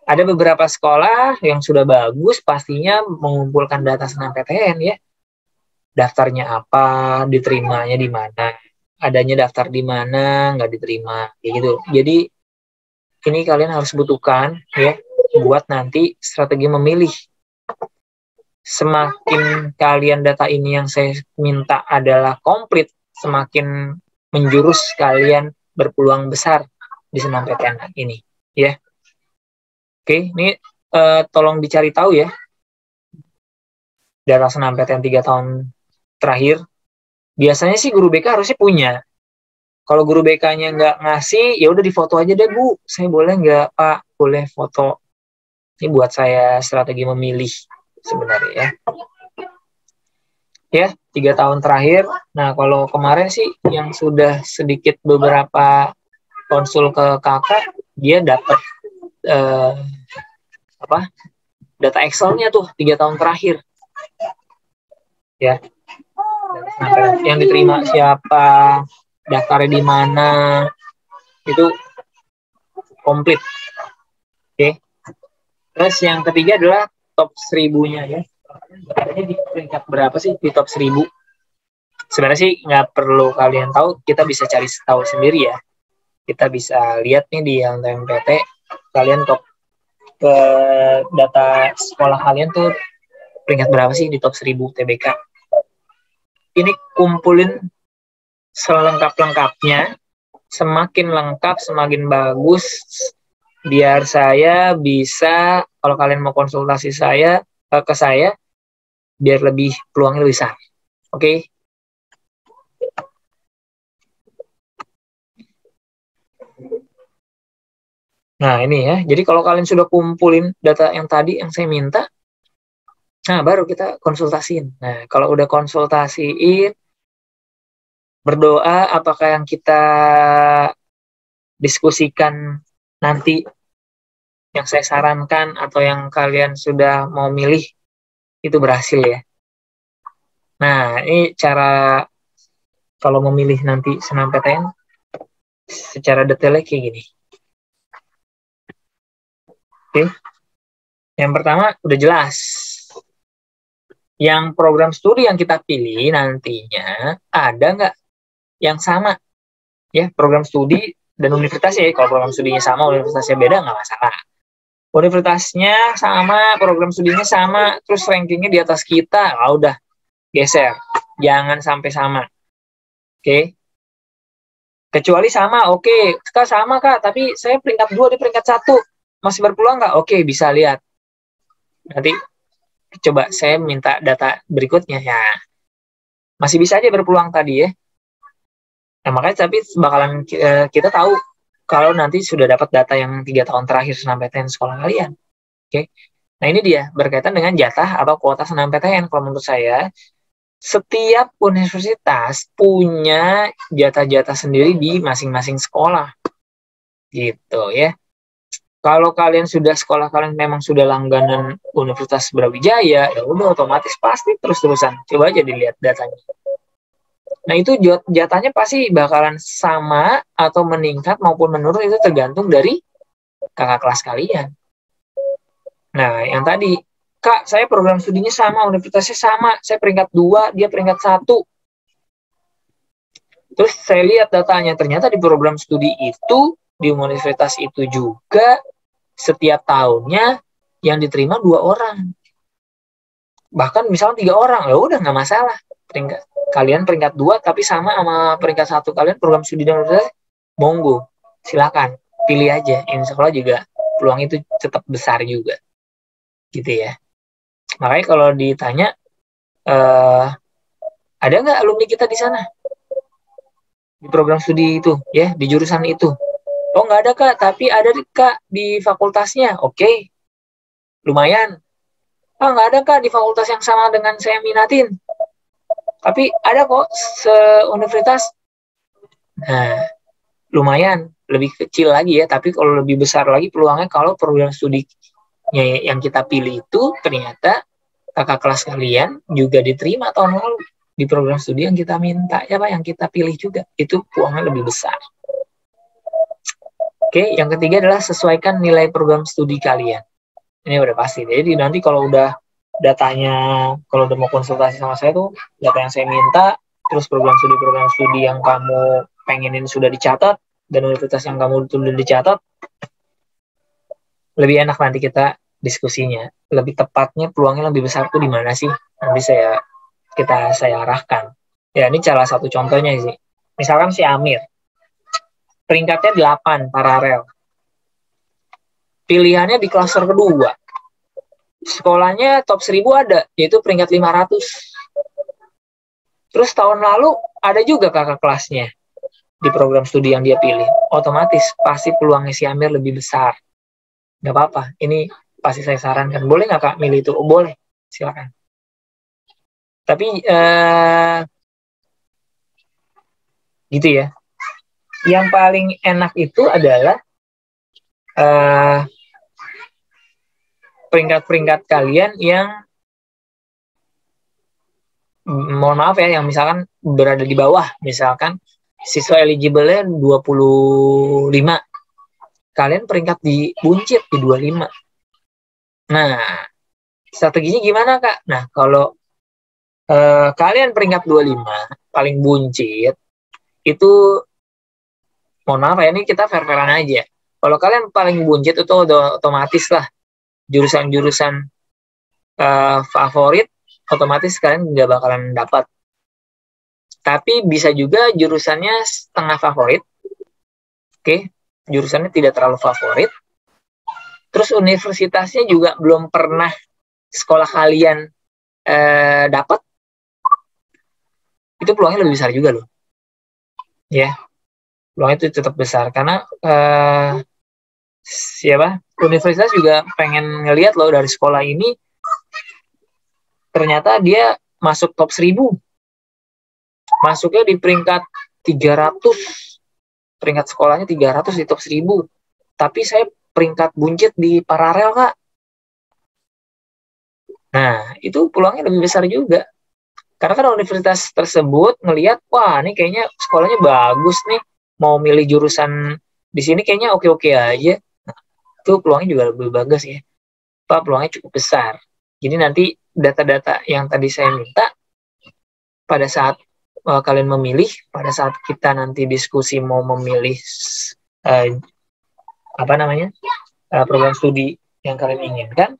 Ada beberapa sekolah yang sudah bagus pastinya mengumpulkan data senam PTN ya. Daftarnya apa, diterimanya di mana, adanya daftar di mana, nggak diterima, kayak gitu. Jadi ini kalian harus butuhkan ya buat nanti strategi memilih. Semakin kalian data ini yang saya minta adalah komplit, semakin menjurus kalian berpeluang besar di senam PTN ini ya. Oke, ini tolong dicari tahu ya data senam PTN 3 tahun terakhir. Biasanya sih guru BK harusnya punya. Kalau guru BK-nya nggak ngasih, ya udah difoto aja deh Bu. Saya boleh nggak Pak? Boleh foto. Ini buat saya strategi memilih sebenarnya ya. Ya, 3 tahun terakhir. Nah, kalau kemarin sih yang sudah sedikit beberapa konsul ke kakak, dia dapat data Excel-nya tuh 3 tahun terakhir. Ya. Yang diterima siapa, daftarnya di mana, itu komplit. Oke. Terus yang ketiga adalah top 1000-nya ya. Ini di peringkat berapa sih di top 1000? Sebenarnya sih nggak perlu kalian tahu, kita bisa cari tahu sendiri ya. Kita bisa lihat nih di yang TMPT, kalian top ke data sekolah kalian tuh peringkat berapa sih di top 1000 TBK. Ini kumpulin selengkap-lengkapnya, semakin lengkap semakin bagus, biar saya bisa, kalau kalian mau konsultasi saya ke saya, biar lebih peluangnya lebih besar. Oke. Nah ini ya, jadi kalau kalian sudah kumpulin data yang tadi yang saya minta, nah baru kita konsultasiin. Nah kalau udah konsultasiin, berdoa apakah yang kita diskusikan nanti, yang saya sarankan atau yang kalian sudah mau milih, itu berhasil ya. Nah ini cara kalau memilih nanti SNMPTN secara detailnya kayak gini. Oke. Yang pertama udah jelas. Yang program studi yang kita pilih nantinya ada nggak yang sama? Ya, program studi dan universitasnya. Kalau program studinya sama, universitasnya beda, nggak masalah. Universitasnya sama, program studinya sama, terus rankingnya di atas kita, udah geser. Jangan sampai sama. Oke. Kecuali sama, oke. Kak sama kak, tapi saya peringkat 2 di peringkat 1. Masih berpeluang nggak? Oke, bisa lihat. Nanti coba saya minta data berikutnya ya. Masih bisa aja berpeluang tadi ya. Nah, makanya tapi bakalan kita tahu kalau nanti sudah dapat data yang 3 tahun terakhir SNMPTN sekolah kalian. Oke. Nah, ini dia berkaitan dengan jatah atau kuota SNMPTN. Kalau menurut saya, setiap universitas punya jatah-jatah sendiri di masing-masing sekolah. Gitu ya. Kalau kalian sudah sekolah kalian memang sudah langganan Universitas Brawijaya, ya udah otomatis pasti terus-terusan. Coba aja dilihat datanya. Nah itu jatahnya pasti bakalan sama atau meningkat maupun menurun, itu tergantung dari kakak kelas kalian. Nah yang tadi, kak saya program studinya sama, universitasnya sama, saya peringkat 2, dia peringkat 1. Terus saya lihat datanya, ternyata di program studi itu, di universitas itu juga, setiap tahunnya yang diterima 2 orang. Bahkan misalnya 3 orang, ya udah nggak masalah. Kalian peringkat 2 tapi sama peringkat 1 kalian program studi dan universitas, monggo, silakan pilih aja. Ini sekolah juga peluang itu tetap besar juga, gitu ya. Makanya kalau ditanya ada nggak alumni kita di sana di program studi itu ya, di jurusan itu? Oh nggak ada kak, tapi ada kak di fakultasnya. Oke, lumayan. Oh nggak ada kak di fakultas yang sama dengan saya minatin, tapi ada kok se-universitas. Nah, lumayan, lebih kecil lagi ya, tapi kalau lebih besar lagi peluangnya kalau program studinya yang kita pilih itu ternyata kakak kelas kalian juga diterima tahun lalu di program studi yang kita minta, ya Pak, yang kita pilih juga, itu peluangnya lebih besar. Oke, yang ketiga adalah sesuaikan nilai program studi kalian. Ini udah pasti. Jadi nanti kalau udah datanya, kalau udah mau konsultasi sama saya tuh, data yang saya minta, terus program studi yang kamu pengenin sudah dicatat, dan universitas yang kamu sudah dicatat, lebih enak nanti kita diskusinya. Lebih tepatnya peluangnya lebih besar tuh di mana sih? Nanti saya arahkan. Ya ini salah satu contohnya sih. Misalkan si Amir, peringkatnya 8 paralel. Pilihannya di klaster kedua. Sekolahnya top 1000 ada, yaitu peringkat 500. Terus tahun lalu ada juga kakak kelasnya di program studi yang dia pilih. Otomatis pasti peluangnya si Amir lebih besar. Gak apa-apa, ini pasti saya sarankan. Boleh nggak kak milih itu? Oh, boleh, silakan. Tapi gitu ya. Yang paling enak itu adalah peringkat-peringkat kalian yang mohon maaf ya, yang misalkan berada di bawah, misalkan siswa eligible-nya 25, kalian peringkat di buncit di 25. Nah, strateginya gimana, Kak? Nah, kalau kalian peringkat 25, paling buncit, itu mohon maaf ya, ini kita fair-fairan aja. Kalau kalian paling buncit itu udah otomatis lah jurusan-jurusan favorit, otomatis kalian nggak bakalan dapat. Tapi bisa juga jurusannya setengah favorit, oke, jurusannya tidak terlalu favorit. Terus universitasnya juga belum pernah sekolah kalian dapat, itu peluangnya lebih besar juga loh. Ya, peluangnya itu tetap besar karena siapa universitas juga pengen ngelihat loh dari sekolah ini ternyata dia masuk top 1000, masuknya di peringkat 300, peringkat sekolahnya 300 di top 1000, tapi saya peringkat buncit di paralel, Kak. Nah, itu peluangnya lebih besar juga. Karena kan universitas tersebut ngelihat, wah ini kayaknya sekolahnya bagus nih, mau milih jurusan di sini kayaknya oke-oke aja. Nah, itu peluangnya juga lebih bagus ya. Pak, peluangnya cukup besar. Jadi nanti data-data yang tadi saya minta, pada saat kalian memilih, pada saat kita nanti diskusi mau memilih apa namanya program studi yang kalian inginkan,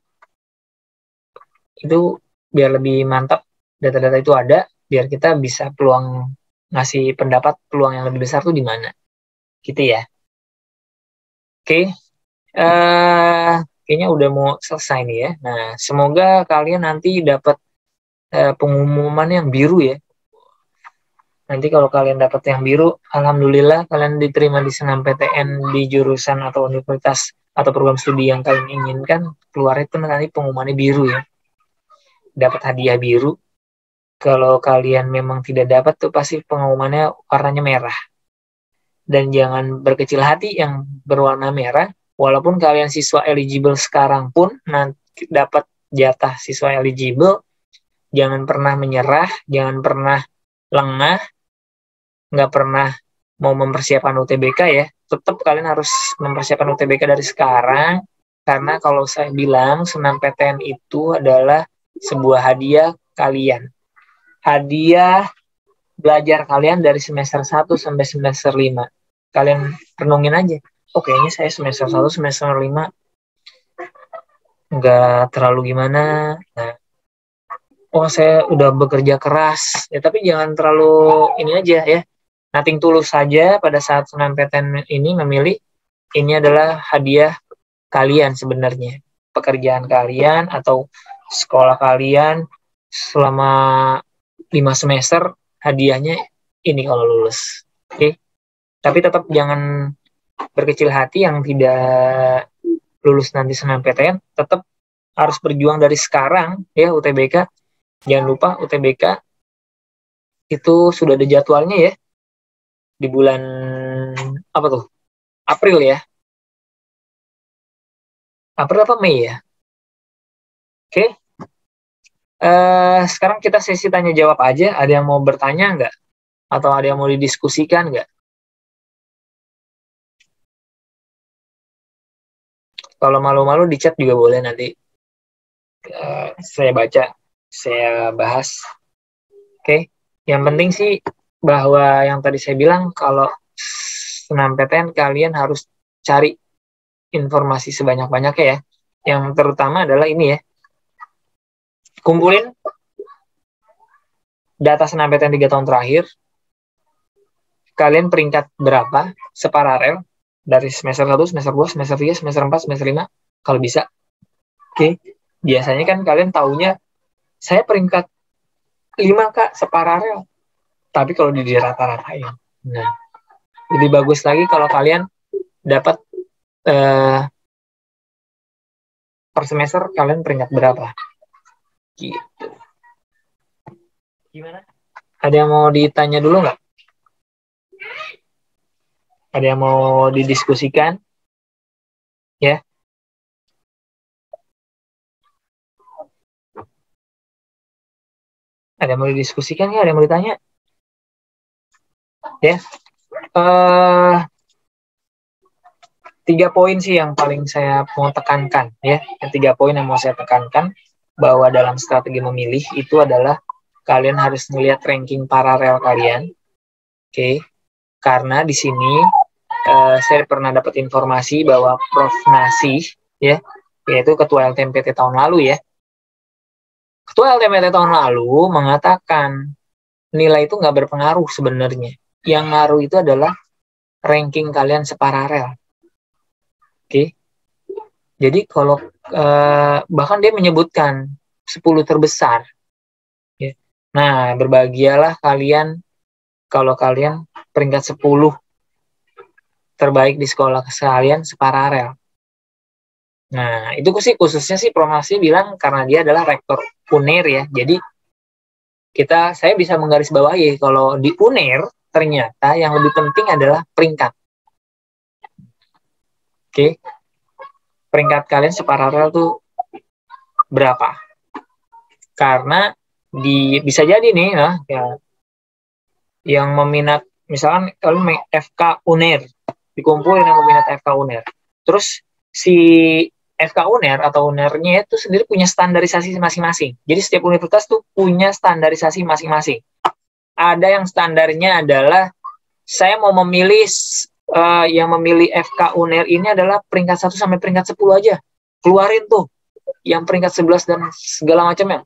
itu biar lebih mantap data-data itu ada, biar kita bisa peluang ngasih pendapat peluang yang lebih besar tuh di mana, gitu ya. Oke, kayaknya udah mau selesai nih ya. Nah, semoga kalian nanti dapat pengumuman yang biru ya. Nanti kalau kalian dapat yang biru, alhamdulillah kalian diterima di SNMPTN di jurusan atau universitas atau program studi yang kalian inginkan, keluar itu nanti pengumumannya biru ya. Dapat hadiah biru. Kalau kalian memang tidak dapat tuh pasti pengumumannya warnanya merah. Dan jangan berkecil hati yang berwarna merah, walaupun kalian siswa eligible sekarang pun nanti dapat jatah siswa eligible, jangan pernah menyerah, jangan pernah lengah, nggak pernah mau mempersiapkan UTBK ya. Tetap kalian harus mempersiapkan UTBK dari sekarang, karena kalau saya bilang SNMPTN itu adalah sebuah hadiah kalian. Hadiah belajar kalian dari semester 1 sampai semester 5. Kalian renungin aja. Oh, kayaknya saya semester 1, semester 5 nggak terlalu gimana. Nah, oh saya udah bekerja keras. Ya, tapi jangan terlalu ini aja ya. Nothing tulus saja pada saat SNMPTN ini memilih, ini adalah hadiah kalian sebenarnya. Pekerjaan kalian atau sekolah kalian selama 5 semester, hadiahnya ini kalau lulus. Oke. Tapi tetap jangan berkecil hati yang tidak lulus nanti SNMPTN, tetap harus berjuang dari sekarang ya UTBK. Jangan lupa UTBK itu sudah ada jadwalnya ya, di bulan apa tuh? April ya. April apa Mei ya? Oke. Sekarang kita sesi tanya jawab aja. Ada yang mau bertanya nggak? Atau ada yang mau didiskusikan nggak? Kalau malu-malu di chat juga boleh, nanti saya baca, saya bahas. Oke. Yang penting sih bahwa yang tadi saya bilang, kalau SNMPTN kalian harus cari informasi sebanyak-banyaknya ya. Yang terutama adalah ini ya, kumpulin data SNMPTN 3 tahun terakhir, kalian peringkat berapa separalel dari semester 1, semester 2, semester 3, semester 4, semester 5 kalau bisa. Oke. Biasanya kan kalian taunya saya peringkat 5 Kak separalel, tapi kalau di rata-ratain. Nah, lebih bagus lagi kalau kalian dapat per semester kalian peringkat berapa. Gitu. Gimana? Ada yang mau ditanya dulu nggak? Ada yang mau didiskusikan? Ya. Ada yang mau didiskusikan nggak? Ada yang mau ditanya? Ya. Eh 3 poin sih yang paling saya mau tekankan ya. Yang 3 poin yang mau saya tekankan bahwa dalam strategi memilih itu adalah kalian harus melihat ranking paralel kalian. Oke. Karena di sini saya pernah dapat informasi bahwa Prof. Nasih ya, yaitu ketua LTMPT tahun lalu ya. Ketua LTMPT tahun lalu mengatakan nilai itu nggak berpengaruh sebenarnya. Yang ngaruh itu adalah ranking kalian separalel. Oke. Jadi kalau bahkan dia menyebutkan 10 terbesar. Ya. Nah, berbahagialah kalian kalau kalian peringkat 10 terbaik di sekolah kalian separalel. Nah, itu sih khususnya sih Prof. Nasih bilang karena dia adalah rektor UNER ya. Jadi saya bisa menggarisbawahi kalau di UNER ternyata yang lebih penting adalah peringkat. Oke. Peringkat kalian separalel tuh berapa? Karena bisa jadi nih ya yang meminat misalkan kalian FK UNER dikumpulin yang meminat FK UNER. Terus si FK UNER atau UNER-nya itu sendiri punya standarisasi masing-masing. Jadi setiap universitas tuh punya standarisasi masing-masing. Ada yang standarnya adalah saya mau memilih yang memilih FK UNER ini adalah peringkat 1 sampai peringkat 10 aja. Keluarin tuh yang peringkat 11 dan segala macamnya.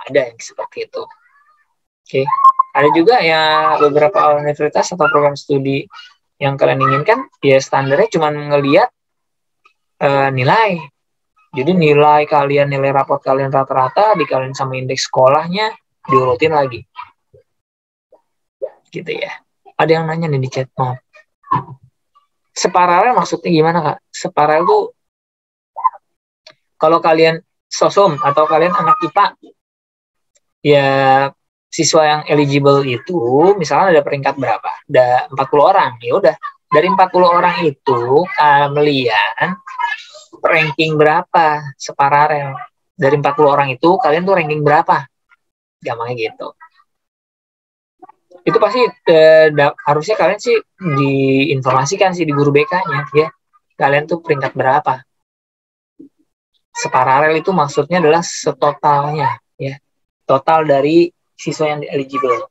Ada yang seperti itu. Oke. Ada juga ya beberapa universitas atau program studi yang kalian inginkan, ya standarnya cuma ngelihat nilai. Jadi nilai raport kalian rata-rata dikaliin sama indeks sekolahnya, diurutin lagi. Gitu ya. Ada yang nanya nih di chat, maaf. Separalel maksudnya gimana, Kak? Separalel tuh kalau kalian sosum atau kalian anak IPA, ya siswa yang eligible itu misalnya ada peringkat berapa? Ada 40 orang. Ya udah, dari 40 orang itu kalian ranking berapa separalel? Dari 40 orang itu kalian tuh ranking berapa? Gampangnya gitu. Itu pasti harusnya kalian sih diinformasikan sih di guru BK-nya ya. Kalian tuh peringkat berapa? Separalel itu maksudnya adalah setotalnya ya. Total dari siswa yang eligible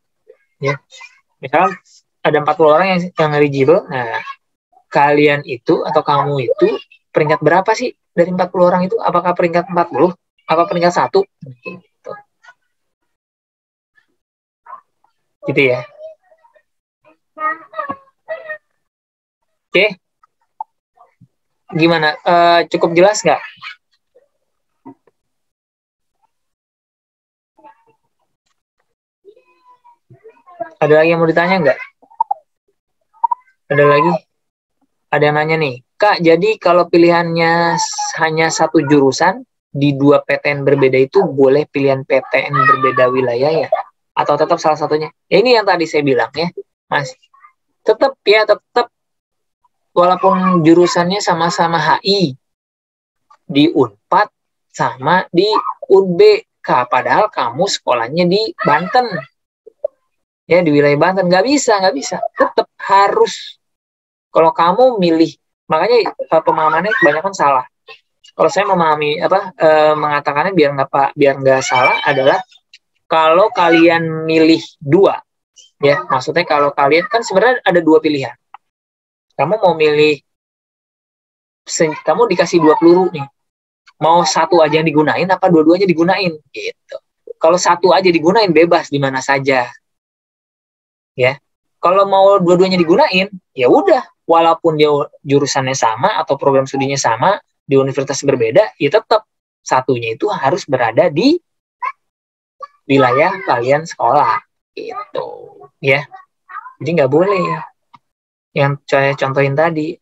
ya. Misal ada 40 orang yang eligible. Nah, kalian itu atau kamu itu peringkat berapa sih dari 40 orang itu? Apakah peringkat 40? Apa peringkat 1? Gitu. Gitu ya. Oke. Gimana? Cukup jelas nggak? Ada lagi yang mau ditanya nggak? Ada lagi? Ada yang nanya nih, Kak, jadi kalau pilihannya hanya satu jurusan, di 2 PTN berbeda itu boleh pilihan PTN berbeda wilayah ya? Atau tetap salah satunya? Ya, ini yang tadi saya bilang ya, Mas. Tetap walaupun jurusannya sama-sama HI, di UNPAD sama di UNBK, padahal kamu sekolahnya di Banten. Ya, di wilayah Banten. Nggak bisa. Tetap harus. Kalau kamu milih, makanya pemahamannya kebanyakan salah. Kalau saya memahami mengatakannya biar nggak salah adalah kalau kalian milih 2, ya maksudnya kalau kalian kan sebenarnya ada 2 pilihan. Kamu mau milih, kamu dikasih 2 peluru nih, mau satu aja yang digunain apa dua-duanya digunain gitu. Kalau satu aja digunain bebas di mana saja, ya. Kalau mau dua-duanya digunain, ya udah. Walaupun dia jurusannya sama atau program studinya sama di universitas berbeda, ya tetap satunya itu harus berada di wilayah kalian sekolah, gitu, ya. Jadi nggak boleh yang saya contohin tadi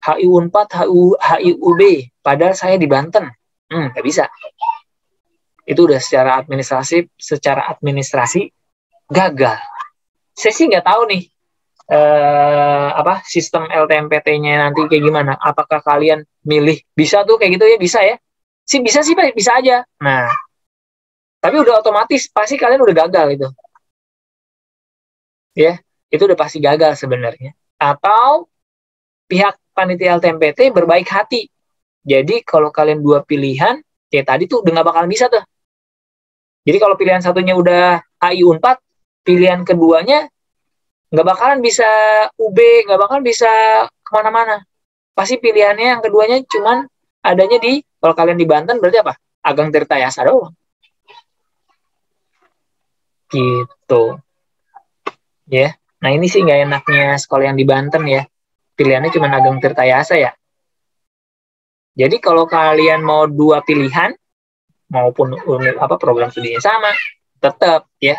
HI Unpad, HI UB, padahal saya di Banten, nggak bisa. Itu udah secara administrasi gagal. Saya sih nggak tahu nih sistem LTMPT-nya nanti kayak gimana. Apakah kalian milih bisa tuh kayak gitu ya? Bisa ya? Bisa aja. Nah, Tapi udah otomatis pasti kalian udah gagal itu. Ya, itu udah pasti gagal sebenarnya. Atau pihak panitia LTMPT berbaik hati. Jadi kalau kalian dua pilihan, kayak tadi tuh udah nggak bakalan bisa tuh. Jadi kalau pilihan satunya udah HI Unpad, pilihan keduanya nggak bakalan bisa UB, nggak bakalan bisa kemana-mana. Pasti pilihannya yang keduanya cuman adanya di, kalau kalian di Banten berarti apa? Ageng Tirtayasa doang. Gitu. Ya. Nah ini sih nggak enaknya sekolah yang di Banten ya. Pilihannya cuma Ageng Tirtayasa ya. Jadi kalau kalian mau dua pilihan, maupun program studinya sama, tetap ya.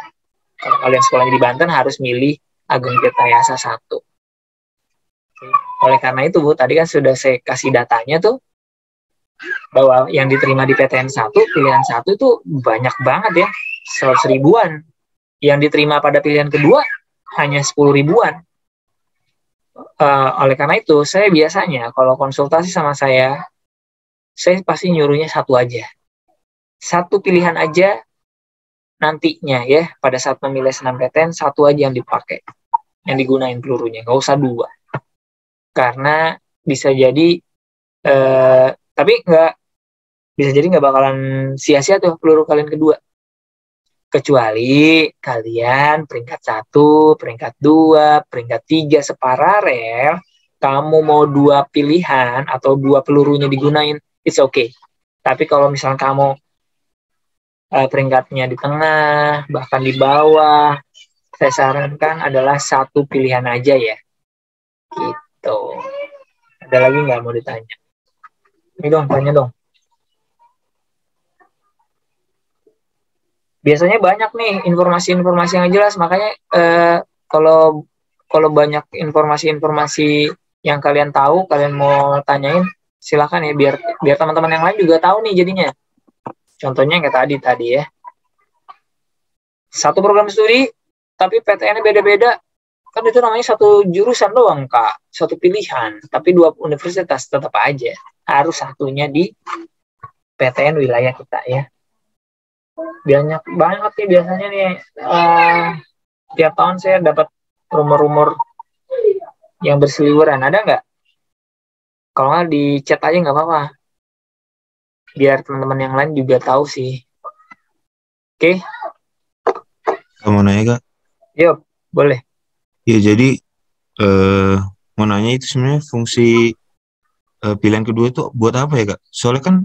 Kalau kalian sekolahnya di Banten harus milih Ageng Tirtayasa 1. Oleh karena itu, Bu, tadi kan sudah saya kasih datanya tuh, bahwa yang diterima di PTN 1, pilihan 1 itu banyak banget ya, 100 ribuan. Yang diterima pada pilihan kedua, hanya 10 ribuan. Oleh karena itu, saya biasanya kalau konsultasi sama saya pasti nyuruhnya satu aja. Satu pilihan aja nantinya ya, pada saat memilih SNMPTN, satu aja yang dipakai, yang digunain pelurunya, nggak usah dua. Karena bisa jadi, tapi nggak bakalan sia-sia tuh peluru kalian kedua. Kecuali kalian peringkat 1, peringkat 2, peringkat 3 separalel, kamu mau dua pilihan atau dua pelurunya digunain, it's okay. Tapi kalau misalnya kamu peringkatnya di tengah, bahkan di bawah, saya sarankan adalah satu pilihan aja ya. Gitu. Ada lagi nggak mau ditanya? Ini dong, tanya dong. Biasanya banyak nih informasi-informasi yang jelas, makanya kalau banyak informasi-informasi yang kalian tahu, kalian mau tanyain, silakan ya, biar teman-teman yang lain juga tahu nih jadinya. Contohnya kayak tadi ya. Satu program studi, tapi PTN-nya beda-beda. Kan itu namanya satu jurusan doang, Kak. Satu pilihan. Tapi dua universitas tetap aja. Harus satunya di PTN wilayah kita ya. Banyak banget nih biasanya nih. Tiap tahun saya dapat rumor-rumor yang berseliweran. Ada nggak? Kalau nggak di chat aja nggak apa-apa. Biar teman-teman yang lain juga tahu sih. Oke? Mau nanya Kak? Yuk, boleh. Ya jadi mau nanya itu sebenarnya fungsi pilihan kedua itu buat apa ya Kak? Soalnya kan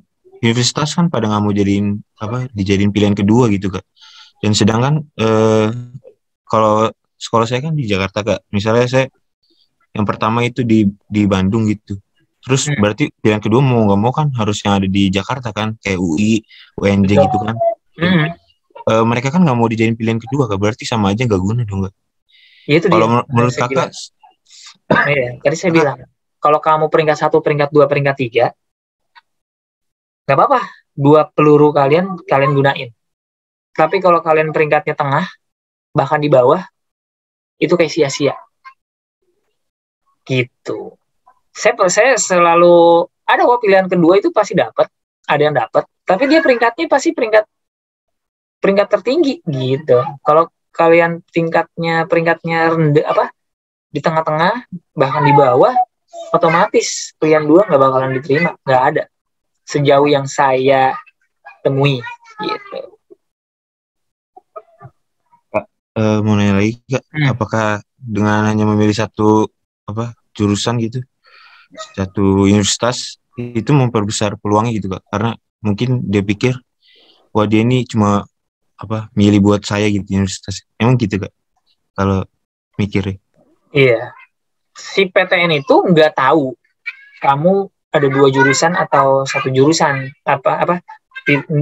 universitas kan pada nggak mau dijadiin pilihan kedua gitu Kak. Dan sedangkan kalau sekolah saya kan di Jakarta Kak. Misalnya saya yang pertama itu di Bandung gitu. Terus berarti pilihan kedua mau nggak mau kan harus yang ada di Jakarta kan, kayak UI, UNJ gitu kan. Mereka kan nggak mau dijadiin pilihan kedua Kak. Berarti sama aja nggak guna dong Kak. Ya, itu kalau dia. Menurut Kakak, tadi saya bilang, kalau kamu peringkat 1, peringkat 2, peringkat 3, nggak apa-apa, dua peluru kalian gunain. Tapi kalau kalian peringkatnya tengah, bahkan di bawah, itu kayak sia-sia. Gitu. Saya selalu ada kok pilihan kedua itu pasti dapat, ada yang dapat, tapi dia peringkatnya pasti peringkat tertinggi gitu. Kalau kalian peringkatnya rendah di tengah-tengah, bahkan di bawah, otomatis pilihan 2 nggak bakalan diterima, nggak ada sejauh yang saya temui gitu. Kak, mau nanya lagi Kak, apakah dengan hanya memilih satu jurusan gitu, satu universitas itu memperbesar peluangnya gitu Kak? Karena mungkin dia pikir, wah dia ini cuma milih buat saya gitu universitas. Emang gitu Kak kalau mikirnya? Iya. Si PTN itu nggak tahu kamu ada dua jurusan atau satu jurusan,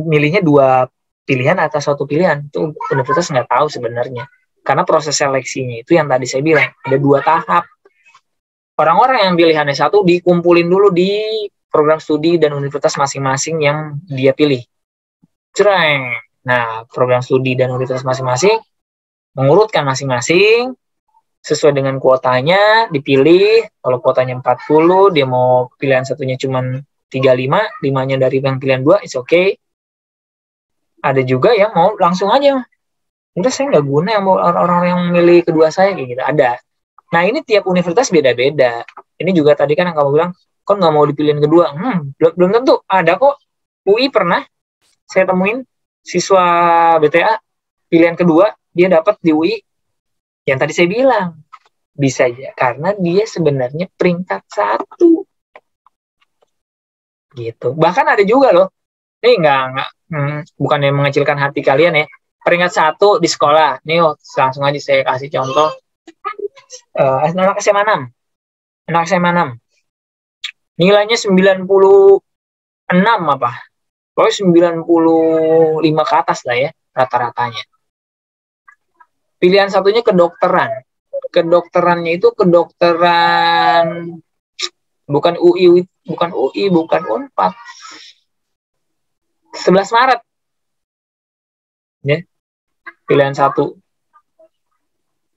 milihnya dua pilihan atau satu pilihan, itu universitas nggak tahu sebenarnya. Karena proses seleksinya itu yang tadi saya bilang, ada 2 tahap. Orang-orang yang pilihannya satu dikumpulin dulu di program studi dan universitas masing-masing yang dia pilih. Cereng. Nah, program studi dan universitas masing-masing mengurutkan masing-masing sesuai dengan kuotanya, dipilih. Kalau kuotanya 40, dia mau pilihan satunya cuma 35, 5-nya dari yang pilihan 2, it's okay. Ada juga yang mau langsung aja, udah saya nggak guna yang mau orang-orang yang milih kedua saya kayak gitu, ada. Nah ini tiap universitas beda-beda. Ini juga tadi kan yang kamu bilang, kok nggak mau dipilihin kedua? Belum tentu. Ada kok. UI pernah saya temuin siswa BTA pilihan kedua, dia dapat di UI. Yang tadi saya bilang, bisa aja karena dia sebenarnya peringkat 1 gitu. Bahkan ada juga loh, ini nggak bukan yang mengecilkan hati kalian ya, peringkat 1 di sekolah. Nih langsung aja saya kasih contoh. Anak SMA 6. Anak SMA 6. Nilainya 96 apa? Pokoknya 95 ke atas lah ya rata-ratanya. Pilihan satunya kedokteran. Kedokterannya itu kedokteran bukan UI, bukan Unpad. 11 Maret. Ya. Pilihan 1.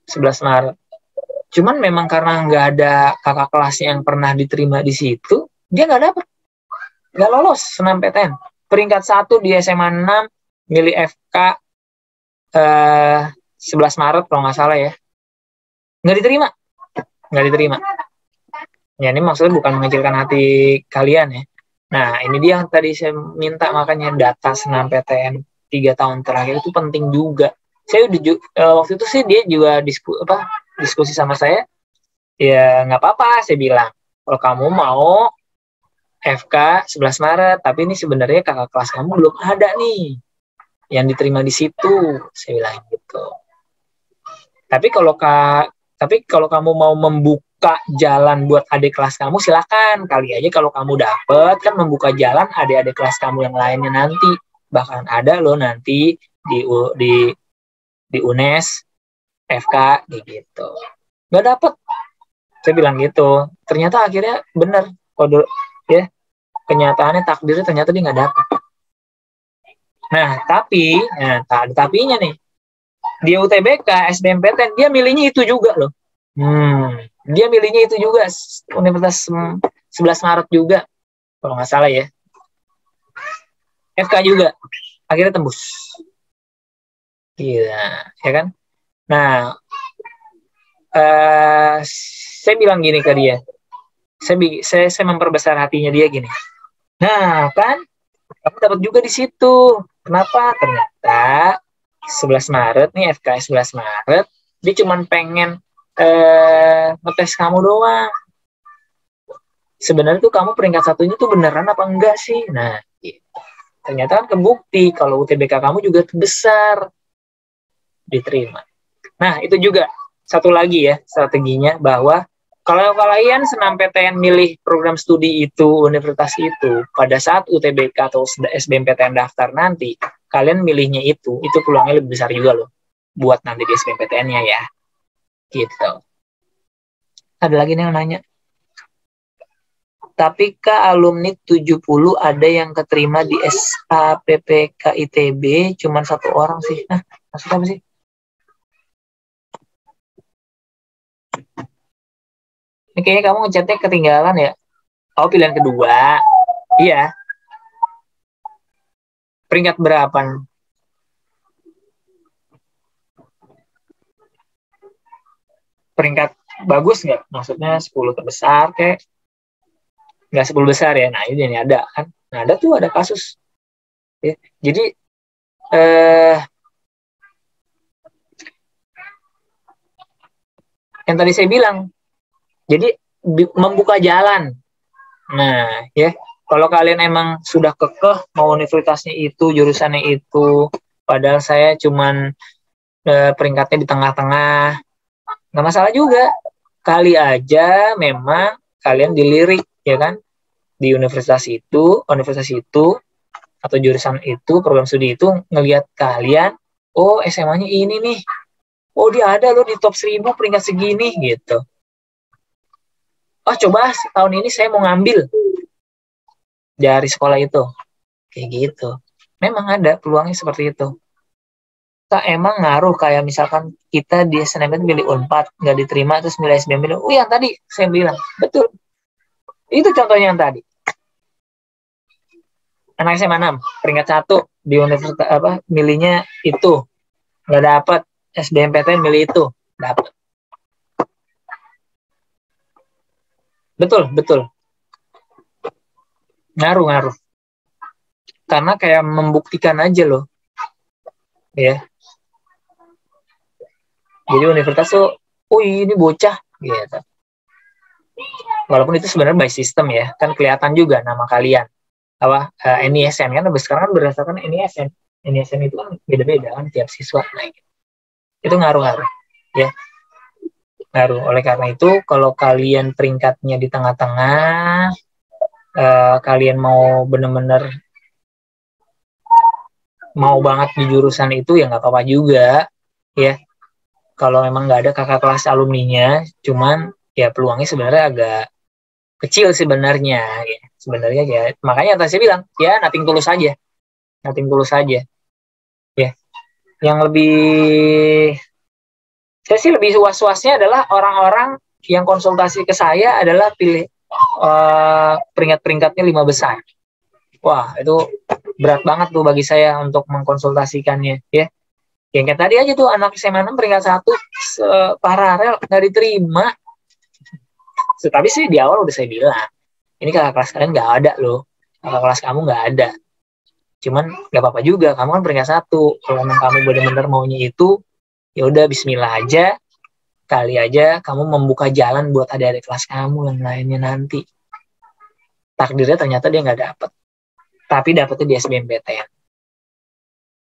11 Maret. Cuman memang karena nggak ada kakak kelasnya yang pernah diterima di situ, dia nggak dapet. Nggak lolos senam PTN. Peringkat 1 di SMA 6, milih FK 11 Maret kalau nggak salah ya. Nggak diterima. Ya ini maksudnya bukan mengecilkan hati kalian ya. Nah ini dia yang tadi saya minta, makanya data senam PTN 3 tahun terakhir itu penting juga. Saya udah waktu itu sih dia juga diskusi sama saya, ya nggak apa-apa saya bilang. Kalau kamu mau FK 11 Maret, tapi ini sebenarnya kakak kelas kamu belum ada nih yang diterima di situ, saya bilang gitu. Tapi kalau kamu mau membuka jalan buat adik kelas kamu, silakan. Kali aja kalau kamu dapet kan membuka jalan adik-adik kelas kamu yang lainnya nanti. Bahkan ada loh nanti di UNES FK gitu. Nggak dapet. Saya bilang gitu. Ternyata akhirnya bener. Kode ya, kenyataannya takdirnya ternyata dia nggak dapet. Nah ada tapinya nih. Di UTBK SBMPTN dia milihnya itu juga loh. Dia milihnya itu juga, Universitas 11 Maret juga kalau nggak salah ya. FK juga akhirnya tembus. Iya, ya kan? Nah, saya bilang gini ke dia. Saya memperbesar hatinya dia gini. Nah, kan kamu dapat juga di situ. Kenapa? Ternyata 11 Maret nih, FK 11 Maret, dia cuma pengen ngetes kamu doang. Sebenarnya tuh kamu peringkat 1-nya tuh beneran apa enggak sih? Nah, gitu. Ternyata kan kebukti kalau UTBK kamu juga besar, diterima. Nah, itu juga satu lagi ya strateginya, bahwa kalau kalian senam PTN milih program studi itu, universitas itu, pada saat UTBK atau SBMPTN daftar nanti, kalian milihnya itu peluangnya lebih besar juga loh buat nanti di SBMPTN-nya ya. Gitu. Ada lagi nih yang nanya. Tapi Kak, alumni 70 ada yang keterima di SAPPK ITB, cuman 1 orang sih. Nah, maksudnya apa sih? Ini kayaknya kamu ngechatnya ketinggalan ya. Oh, pilihan kedua. Iya. Peringkat berapa? Peringkat bagus nggak? Maksudnya 10 terbesar kayak? Nggak 10 besar ya. Nah, ini ada kan. Nah, ada tuh, ada kasus. Ya. Jadi, yang tadi saya bilang, jadi membuka jalan. Nah, ya, kalau kalian emang sudah kekeh mau universitasnya itu, jurusannya itu, padahal saya cuman peringkatnya di tengah-tengah, nggak masalah juga. Kali aja memang kalian dilirik, ya kan, di universitas itu atau jurusan itu, program studi itu ngelihat kalian, oh SMA-nya ini nih, oh dia ada loh di top 1000 peringkat segini gitu. Oh coba tahun ini saya mau ngambil dari sekolah itu, kayak gitu. Memang ada peluangnya seperti itu. Tak emang ngaruh kayak misalkan kita di SNM milih Unpad nggak diterima, terus milih SBM milih, yang tadi saya bilang betul. Itu contohnya yang tadi. Anak SMA 6 peringkat 1 di universitas apa milihnya itu, nggak dapat SBMPTN milih itu, dapat. Betul, betul. Ngaruh. Karena kayak membuktikan aja loh. Ya. Jadi universitas tuh, oh ini bocah gitu. Walaupun itu sebenarnya by system ya, kan kelihatan juga nama kalian. Apa NISN kan sekarang kan berdasarkan NISN. NISN itu kan beda-beda kan tiap siswa. Nah, itu ngaruh-ngaruh ya. Ngaruh. Oleh karena itu kalau kalian peringkatnya di tengah-tengah, kalian mau bener-bener mau banget di jurusan itu ya nggak apa-apa juga ya. Kalau memang nggak ada kakak kelas alumninya, cuman ya peluangnya sebenarnya agak kecil sebenarnya ya. Sebenarnya ya makanya tadi saya bilang ya nothing tulus aja ya. Yang lebih saya sih lebih was-wasnya adalah orang-orang yang konsultasi ke saya adalah pilih peringkat-peringkatnya 5 besar. Wah itu berat banget tuh bagi saya untuk mengkonsultasikannya ya. Yang kayak tadi aja tuh anak SMA 6 peringkat 1 paralel nggak diterima. Tapi sih di awal udah saya bilang, ini kakak kelas kalian nggak ada loh, kakak kelas kamu nggak ada. Cuman nggak apa-apa juga, kamu kan peringkat 1. Kalau memang kamu benar-benar maunya itu, ya udah Bismillah aja, kali aja kamu membuka jalan buat adik-adik kelas kamu yang lainnya nanti. Takdirnya ternyata dia nggak dapet, tapi dapetnya di SBMPTN.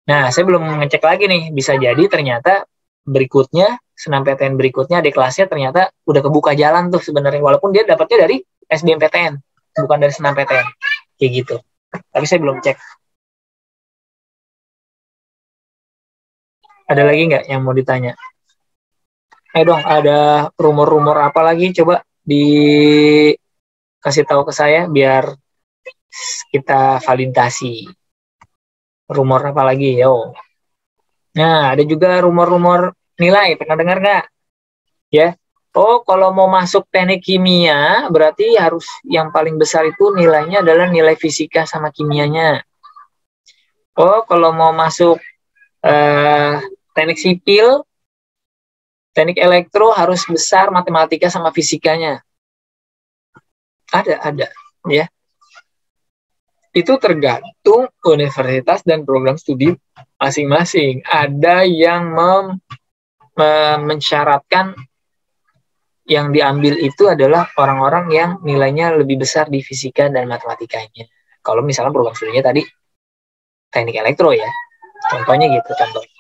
Nah, saya belum ngecek lagi nih, bisa jadi ternyata berikutnya, SNMPTN berikutnya adik kelasnya ternyata udah kebuka jalan tuh sebenarnya, walaupun dia dapetnya dari SBMPTN, bukan dari SNMPTN, kayak gitu. Tapi saya belum cek. Ada lagi nggak yang mau ditanya? Dong, ada rumor-rumor apa lagi? Coba dikasih tahu ke saya biar kita validasi. Rumor apa lagi? Yo. Nah, ada juga rumor-rumor nilai. Pernah dengar nggak? Ya. Oh, kalau mau masuk teknik kimia, berarti harus yang paling besar itu nilainya adalah nilai fisika sama kimianya. Oh, kalau mau masuk teknik sipil, teknik elektro harus besar matematika sama fisikanya. Ada, ya. Itu tergantung universitas dan program studi masing-masing. Ada yang mensyaratkan yang diambil itu adalah orang-orang yang nilainya lebih besar di fisika dan matematikanya. Kalau misalnya program studinya tadi teknik elektro ya, contohnya gitu contohnya.